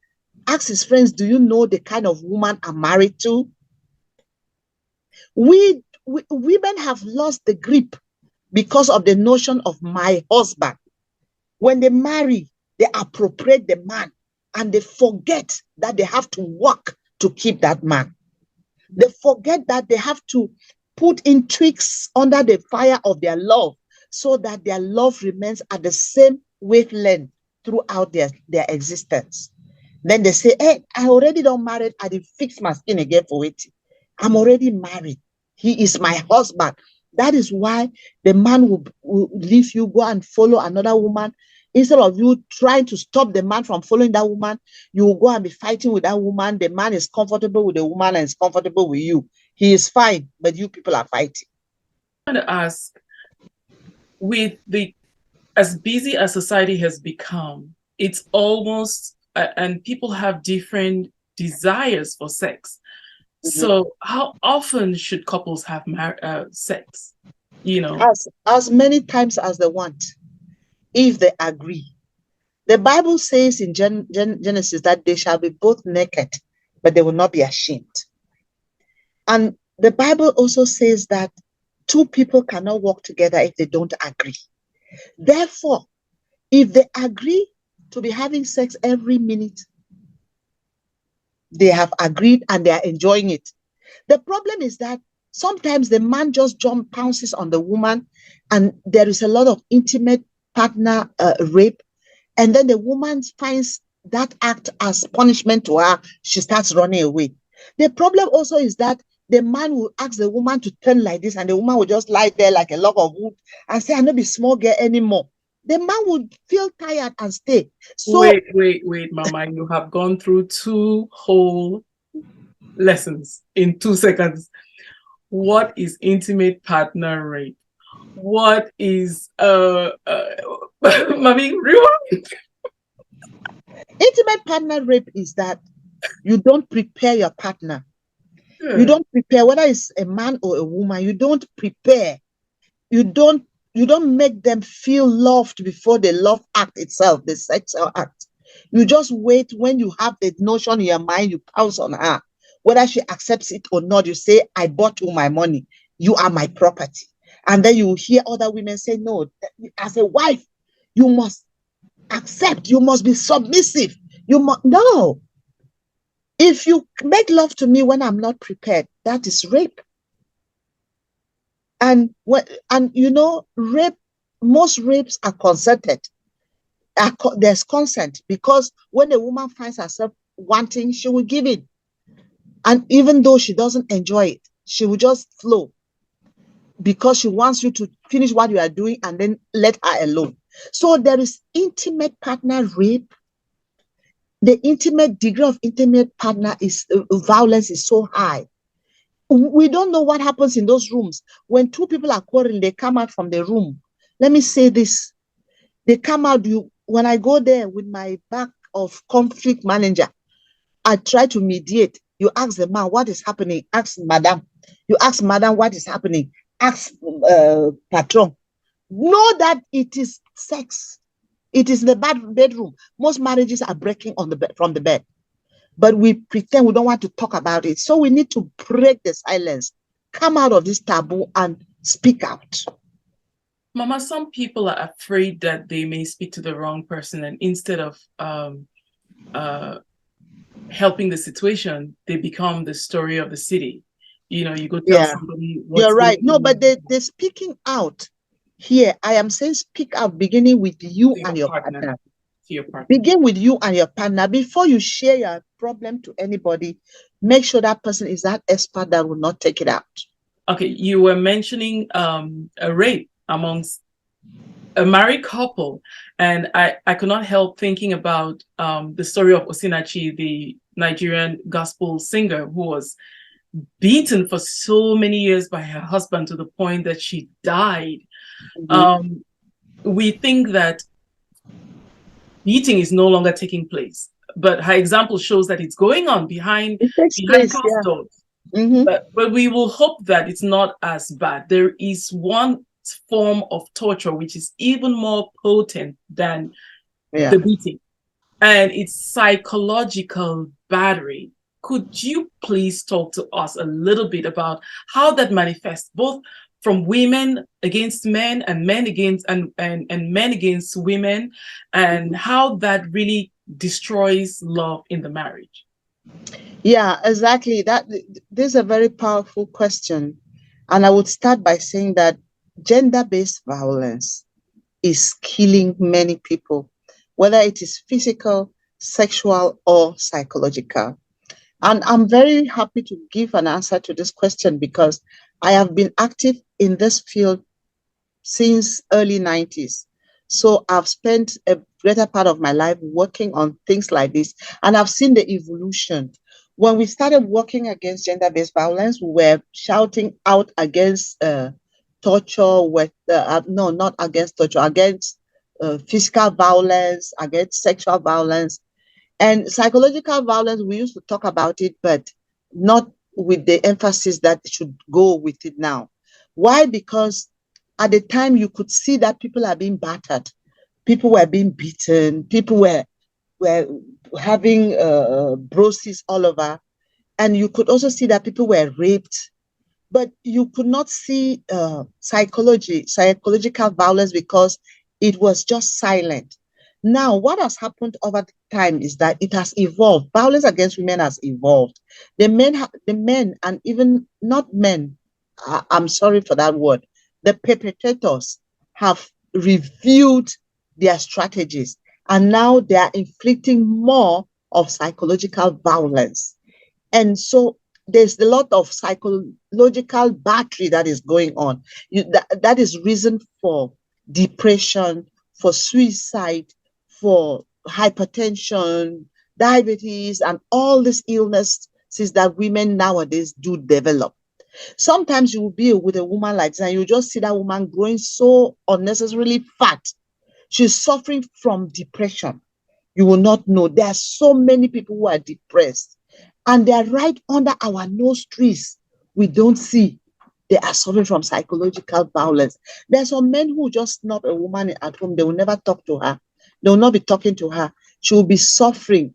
ask his friends, do you know the kind of woman I'm married to? Women have lost the grip because of the notion of my husband. When they marry, they appropriate the man and they forget that they have to work to keep that man. They forget that they have to put in tweaks under the fire of their love so that their love remains at the same wavelength throughout their existence. Then they say, hey, I already don't married. I did fix my skin again for it. I'm already married. He is my husband. That is why the man will leave you, go and follow another woman. Instead of you trying to stop the man from following that woman, you will go and be fighting with that woman. The man is comfortable with the woman and is comfortable with you. He is fine, but you people are fighting. I want to ask, with the as busy as society has become, it's almost and people have different desires for sex. Mm-hmm. So how often should couples have sex? You know, as many times as they want, if they agree. The Bible says in Genesis that they shall be both naked, but they will not be ashamed. And the Bible also says that two people cannot work together if they don't agree. Therefore, if they agree to be having sex every minute, they have agreed and they are enjoying it. The problem is that sometimes the man just pounces on the woman, and there is a lot of intimate partner rape. And then the woman finds that act as punishment to her. She starts running away. The problem also is that the man will ask the woman to turn like this, and the woman will just lie there like a log of wood and say, "I'm not be small girl anymore." The man would feel tired and stay. So wait, Mama, you have gone through 2 whole lessons in 2 seconds. What is intimate partner rape? What is Mommy, rewind. Intimate partner rape is that you don't prepare your partner. You don't prepare, whether it's a man or a woman, you don't prepare. You don't make them feel loved before the love act itself, the sexual act. You just wait. When you have the notion in your mind, you pounce on her. Whether she accepts it or not, you say, I bought you my money. You are my property. And then you hear other women say, no, as a wife, you must accept. You must be submissive. You must, no. If you make love to me when I'm not prepared, that is rape. And you know, rape, most rapes are consented. There's consent, because when a woman finds herself wanting, she will give it. And even though she doesn't enjoy it, she will just flow, because she wants you to finish what you are doing and then let her alone. So there is intimate partner rape. The intimate degree of intimate partner is violence is so high. We don't know what happens in those rooms. When two people are quarreling, they come out from the room. Let me say this. They come out, when I go there with my back of conflict manager, I try to mediate. You ask the man, what is happening? Ask madam. You ask madam, what is happening? Ask patron. Know that it is sex. It is the bedroom. Most marriages are breaking from the bed. But we pretend we don't want to talk about it. So we need to break the silence, come out of this taboo and speak out. Mama, some people are afraid that they may speak to the wrong person, and instead of helping the situation, they become the story of the city. You know, you go tell somebody what's You're right. No, but the speaking out here, I am saying speak out, beginning with you and your partner. Begin with you and your partner. Before you share your problem to anybody, make sure that person is that expert that will not take it out. Okay, you were mentioning a rape amongst a married couple, and I could not help thinking about the story of Osinachi, the Nigerian gospel singer who was beaten for so many years by her husband to the point that she died. Mm-hmm. We think that beating is no longer taking place. But her example shows that it's going on behind It takes behind place, closed yeah. doors. Mm-hmm. But we will hope that it's not as bad. There is one form of torture which is even more potent than Yeah. the beating, and it's psychological battery. Could you please talk to us a little bit about how that manifests, both from women against men and men against and men against women, and how that really destroys love in the marriage? Yeah, exactly. This is a very powerful question. And I would start by saying that gender-based violence is killing many people, whether it is physical, sexual, or psychological. And I'm very happy to give an answer to this question because I have been active in this field since early 90s. So I've spent a greater part of my life working on things like this, and I've seen the evolution. When we started working against gender-based violence, we were shouting out against torture, with no, not against torture, against physical violence, against sexual violence, and psychological violence. We used to talk about it, but not with the emphasis that should go with it now. Why? Because at the time you could see that people are being battered, people were being beaten, people were having bruises all over, and you could also see that people were raped, but you could not see psychological violence because it was just silent. Now, what has happened over time is that it has evolved. Violence against women has evolved. The men, and even not men, I'm sorry for that word, the perpetrators have reviewed their strategies, and now they are inflicting more of psychological violence. And so there's a lot of psychological battery that is going on. That is reason for depression, for suicide, for hypertension, diabetes, and all these illnesses that women nowadays do develop. Sometimes you will be with a woman like this, and you just see that woman growing so unnecessarily fat. She's suffering from depression. You will not know. There are so many people who are depressed, and they are right under our nose trees. We don't see they are suffering from psychological violence. There are some men who just snub a woman at home. They will never talk to her. They will not be talking to her. She will be suffering.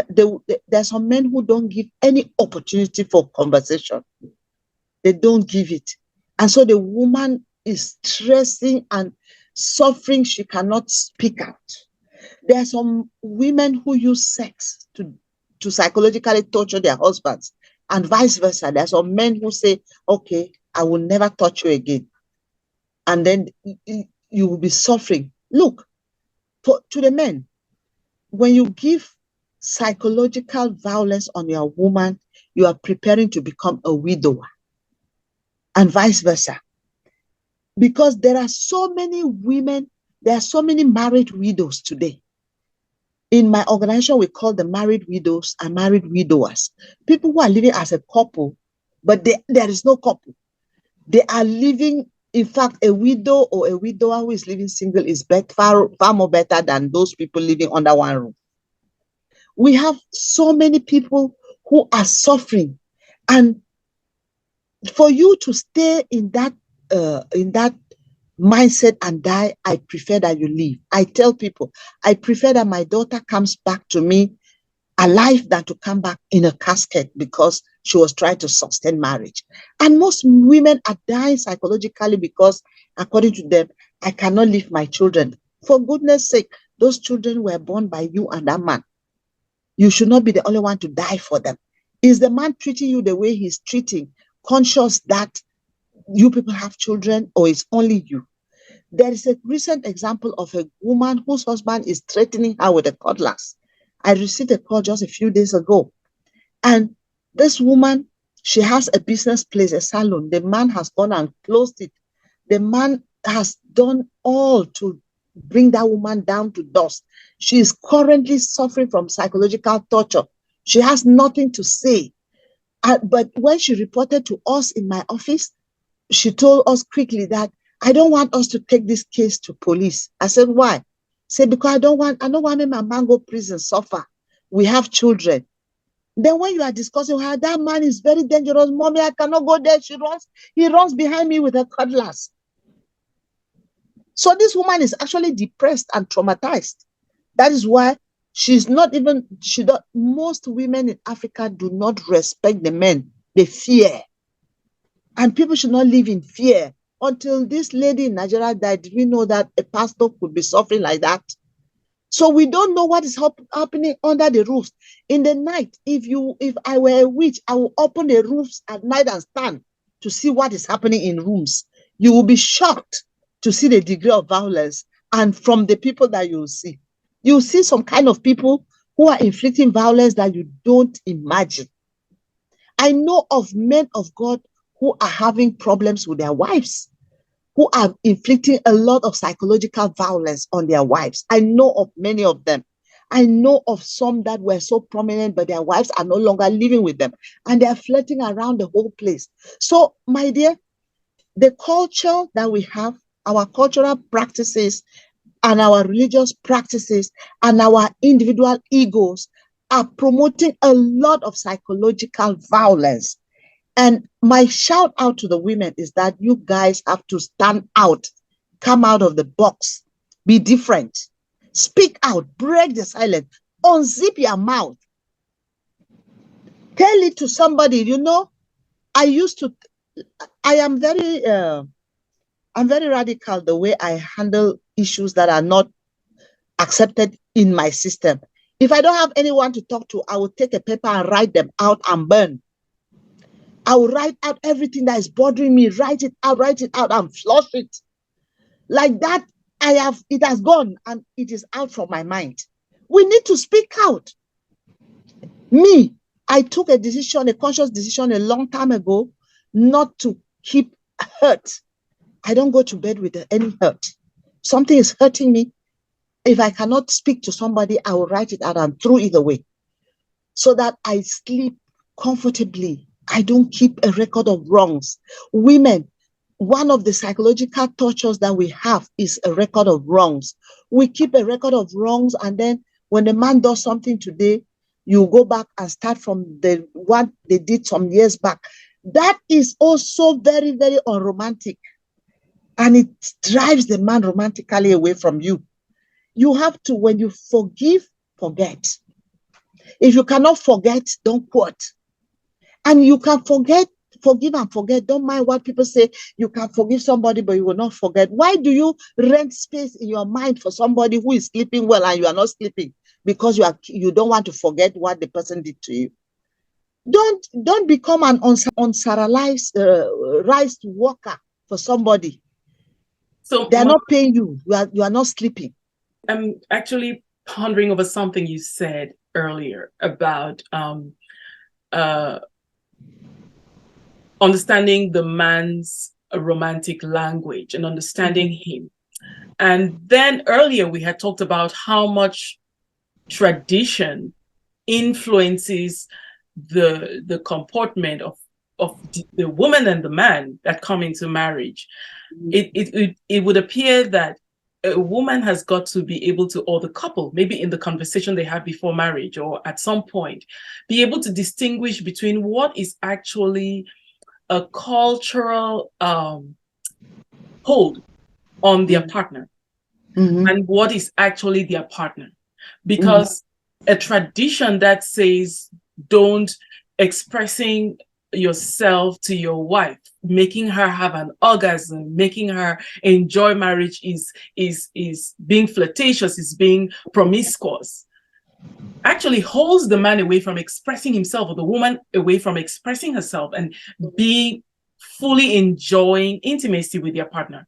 There are some men who don't give any opportunity for conversation. They don't give it. And so the woman is stressing and suffering. She cannot speak out. There are some women who use sex to psychologically torture their husbands, and vice versa. There are some men who say, okay, I will never touch you again. And then you will be suffering. Look, to the men, when you give psychological violence on your woman, you are preparing to become a widower, and vice versa. Because there are so many women, there are so many married widows today. In my organization, we call the married widows and married widowers. People who are living as a couple, but there is no couple. They are living, in fact, a widow or a widower who is living single is far, far more better than those people living under one roof. We have so many people who are suffering. And for you to stay in that mindset and die, I prefer that you leave. I tell people, I prefer that my daughter comes back to me alive than to come back in a casket because she was trying to sustain marriage. And most women are dying psychologically because, according to them, I cannot leave my children. For goodness sake, those children were born by you and that man. You should not be the only one to die for them. Is the man treating you the way he's treating, conscious that you people have children, or it's only you? There is a recent example of a woman whose husband is threatening her with a cutlass. I received a call just a few days ago. And this woman, she has a business place, a salon. The man has gone and closed it. The man has done all to bring that woman down to dust. She is currently suffering from psychological torture. She has nothing to say. But when she reported to us in my office, she told us quickly that I don't want us to take this case to police. I said, why? Say, because I don't want make my man go prison, suffer. We have children. Then when you are discussing how that man is very dangerous, mommy, I cannot go there. He runs behind me with a cutlass. So this woman is actually depressed and traumatized. That is why most women in Africa do not respect the men. They fear. And people should not live in fear. Until this lady in Nigeria died, did we know that a pastor could be suffering like that? So we don't know what is happening under the roofs. In the night, if I were a witch, I will open the roofs at night and stand to see what is happening in rooms. You will be shocked to see the degree of violence, and from the people that you will see. You will see some kind of people who are inflicting violence that you don't imagine. I know of men of God who are having problems with their wives, who are inflicting a lot of psychological violence on their wives. I know of many of them. I know of some that were so prominent, but their wives are no longer living with them, and they're flirting around the whole place. So, my dear, the culture that we have, our cultural practices and our religious practices and our individual egos are promoting a lot of psychological violence. And my shout out to the women is that you guys have to stand out, come out of the box, be different, speak out, break the silence, unzip your mouth, tell it to somebody. I'm very radical the way I handle issues that are not accepted in my system. If I don't have anyone to talk to, I will take a paper and write them out and burn. I will write out everything that is bothering me, write it out and flush it. Like that, it has gone and it is out from my mind. We need to speak out. Me, I took a conscious decision a long time ago, not to keep hurt. I don't go to bed with any hurt. Something is hurting me. If I cannot speak to somebody, I will write it out and throw it away so that I sleep comfortably. I don't keep a record of wrongs. Women, one of the psychological tortures that we have is a record of wrongs. We keep a record of wrongs, and then when the man does something today, you go back and start from what they did some years back. That is also very, very unromantic, and it drives the man romantically away from you. You have to, when you forgive, forget. If you cannot forget, don't quote. And you can forgive and forget. Don't mind what people say. You can forgive somebody, but you will not forget. Why do you rent space in your mind for somebody who is sleeping well and you are not sleeping? Because you don't want to forget what the person did to you. Don't become an unserialized worker for somebody. So they are not paying you. You are not sleeping. I'm actually pondering over something you said earlier about understanding the man's romantic language and understanding him. And then earlier we had talked about how much tradition influences the comportment of the woman and the man that come into marriage. It would appear that a woman has got to be able to, or the couple, maybe in the conversation they have before marriage or at some point, be able to distinguish between what is actually a cultural hold on their partner and what is actually their partner. Because a tradition that says don't expressing yourself to your wife, making her have an orgasm, making her enjoy marriage is being flirtatious, is being promiscuous, actually holds the man away from expressing himself, or the woman away from expressing herself and being fully enjoying intimacy with their partner.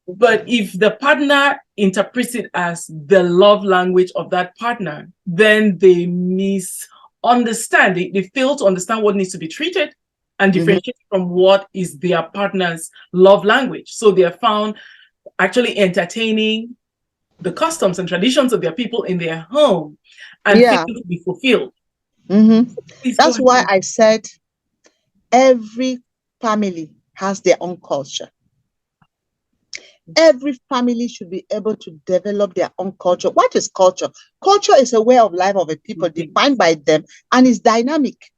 But if the partner interprets it as the love language of that partner, then they misunderstand. They fail to understand what needs to be treated and differentiate from what is their partner's love language. So they are found actually entertaining the customs and traditions of their people in their home and failing to be fulfilled. That's why I said every family has their own culture. Every family should be able to develop their own culture. What is culture? Culture is a way of life of a people defined by them and is dynamic.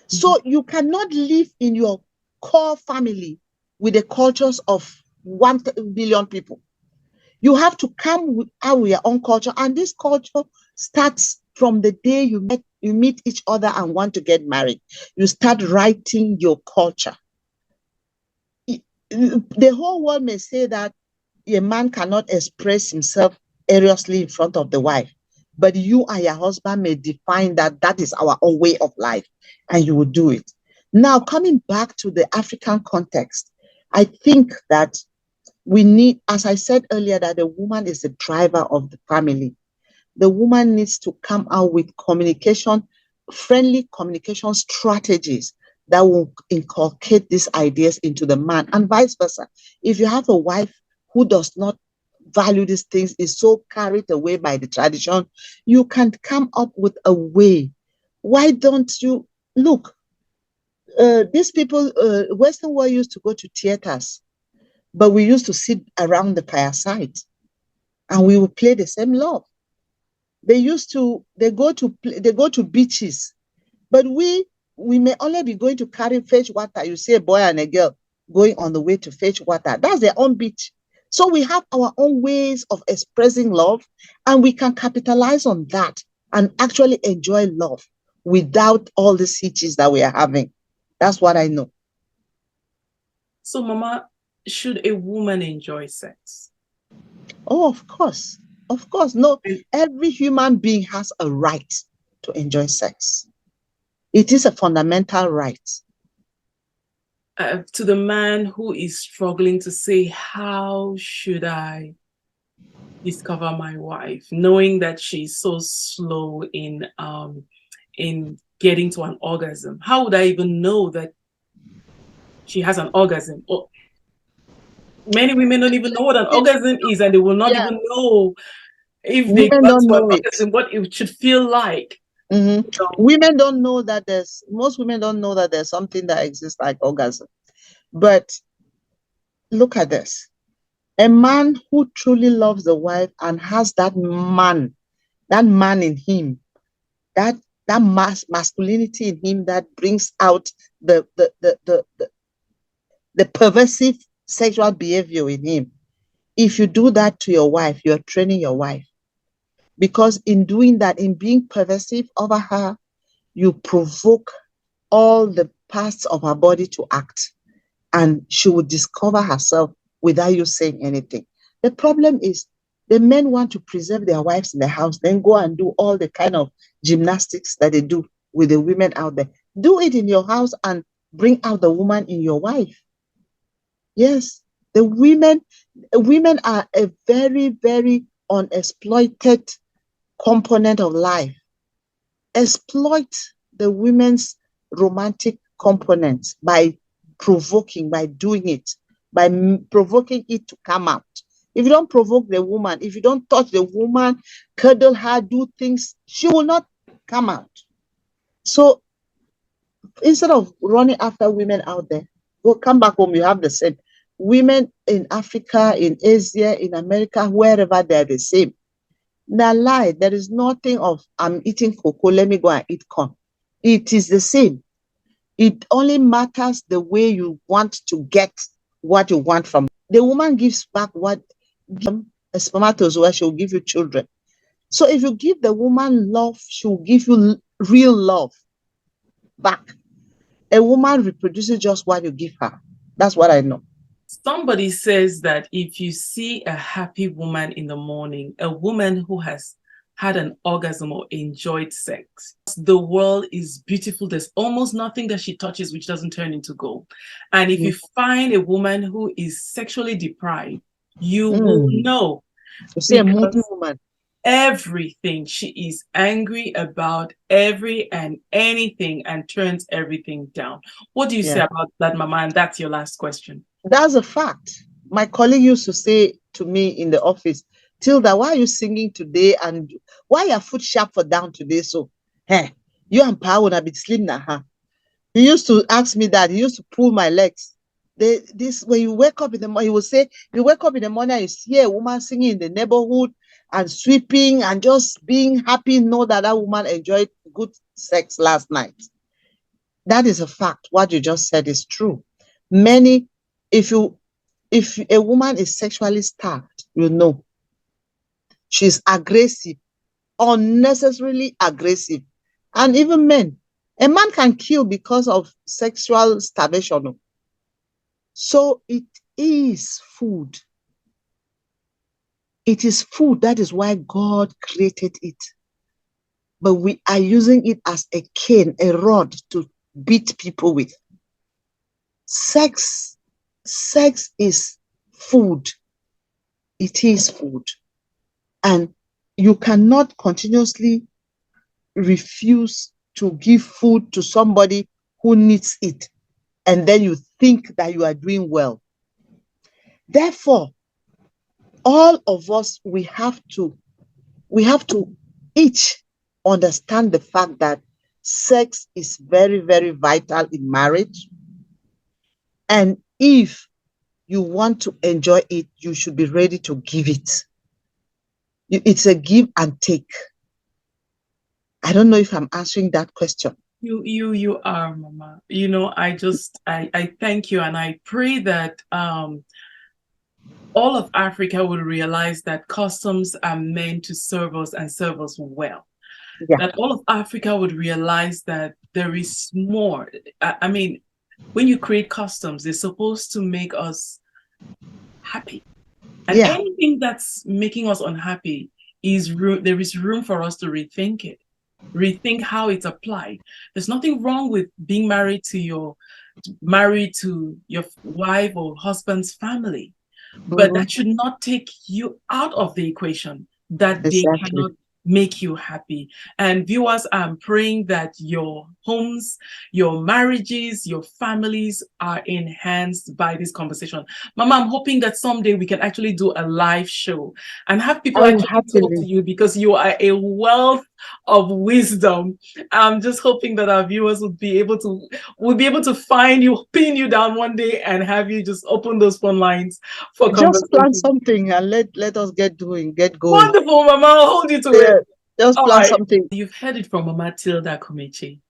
So you cannot live in your core family with the cultures of 1 billion people. You have to come out with your own culture, and this culture starts from the day you meet each other and want to get married. You start writing your culture. The whole world may say that a man cannot express himself erroneously in front of the wife, but you and your husband may define that that is our own way of life, and you will do it. Now, coming back to the African context, I think that we need, as I said earlier, that the woman is the driver of the family. The woman needs to come out with communication, friendly communication strategies that will inculcate these ideas into the man, and vice versa. If you have a wife who does not value these things, is so carried away by the tradition, you can come up with a way. Why don't you look? These people, Western world used to go to theaters, but we used to sit around the fireside and we would play the same love. They go to beaches, but we may only be going to carry fetch water. You see a boy and a girl going on the way to fetch water. That's their own beach. So we have our own ways of expressing love, and we can capitalize on that and actually enjoy love without all the hitches that we are having. That's what I know. So, Mama, should a woman enjoy sex? Oh, of course. Of course. No, every human being has a right to enjoy sex. It is a fundamental right. To the man who is struggling to say, how should I discover my wife, knowing that she's so slow in getting to an orgasm? How would I even know that she has an orgasm? Or many women don't even know what an orgasm is, and they will not even know if they Women got don't to an know it. orgasm, what it should feel like. Women don't know that most women don't know that there's something that exists like orgasm. But look at this. A man who truly loves the wife and has that man in him, that masculinity in him that brings out the perversive sexual behavior in him. If you do that to your wife, you're training your wife. Because in doing that, in being perversive over her, you provoke all the parts of her body to act, and she will discover herself without you saying anything. The problem is the men want to preserve their wives in the house, then go and do all the kind of gymnastics that they do with the women out there. Do it in your house and bring out the woman in your wife. Yes, the women are a very, very unexploited component of life. Exploit the women's romantic components by provoking, by doing it, by provoking it to come out. If you don't provoke the woman, if you don't touch the woman, cuddle her, do things, she will not come out. So instead of running after women out there, go come back home, you have the same. Women in Africa, in Asia, in America, wherever, they're the same. Now, lie, there is nothing of I'm eating cocoa, let me go and eat corn. It is the same. It only matters the way you want to get what you want from the woman. Gives back what a spermatozoa, she'll give you children. So if you give the woman love, she'll give you real love back. A woman reproduces just what you give her. That's what I know. Somebody says that if you see a happy woman in the morning, a woman who has had an orgasm or enjoyed sex, the world is beautiful. There's almost nothing that she touches which doesn't turn into gold. And if you find a woman who is sexually deprived, you will know. You see a moody woman. Everything she is angry about, every and anything, and turns everything down. What do you say about that, Mama? And that's your last question. That's a fact. My colleague used to say to me in the office, Tilda, why are you singing today? And why your foot sharp for down today? So, hey, you and Pa would have been slim now, huh? He used to ask me that. He used to pull my legs. This when you wake up in the morning, you will say, you wake up in the morning, you see a woman singing in the neighborhood and sweeping and just being happy, know that that woman enjoyed good sex last night. That is a fact. What you just said is true. Many, if a woman is sexually starved, you know, she's aggressive, unnecessarily aggressive. And even men, a man can kill because of sexual starvation. So it is food. It is food. That is why God created it. But we are using it as a cane, a rod to beat people with. Sex is food. It is food. And you cannot continuously refuse to give food to somebody who needs it, and then you think that you are doing well. Therefore, all of us, we have to each understand the fact that sex is very, very vital in marriage. And if you want to enjoy it, you should be ready to give it. It's a give and take. I don't know if I'm answering that question. You are, Mama. You know, I thank you, and I pray that all of Africa will realize that customs are meant to serve us and serve us well. Yeah. That all of Africa would realize that there is more. I mean, when you create customs, they're supposed to make us happy. And Yeah. anything that's making us unhappy there is room for us to rethink it. Rethink how it's applied. There's nothing wrong with being married to your wife or husband's family, but that should not take you out of the equation, that they cannot make you happy. And viewers, I'm praying that your homes, your marriages, your families are enhanced by this conversation. Mama, I'm hoping that someday we can actually do a live show and have people actually talk to you, because you are a wealth of wisdom. I'm just hoping that our viewers would be able to find you, pin you down one day, and have you just open those phone lines for conversation. Just plan something and let us get going. Wonderful, Mama. I'll hold you to it. Just plan something. You've heard it from Mama Tilder Kumichii.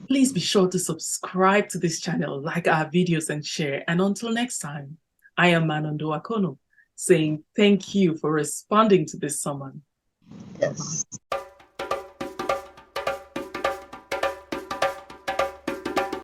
Please be sure to subscribe to this channel, like our videos, and share. And until next time, I am Manondo Akono, saying thank you for responding to this summon. Yes.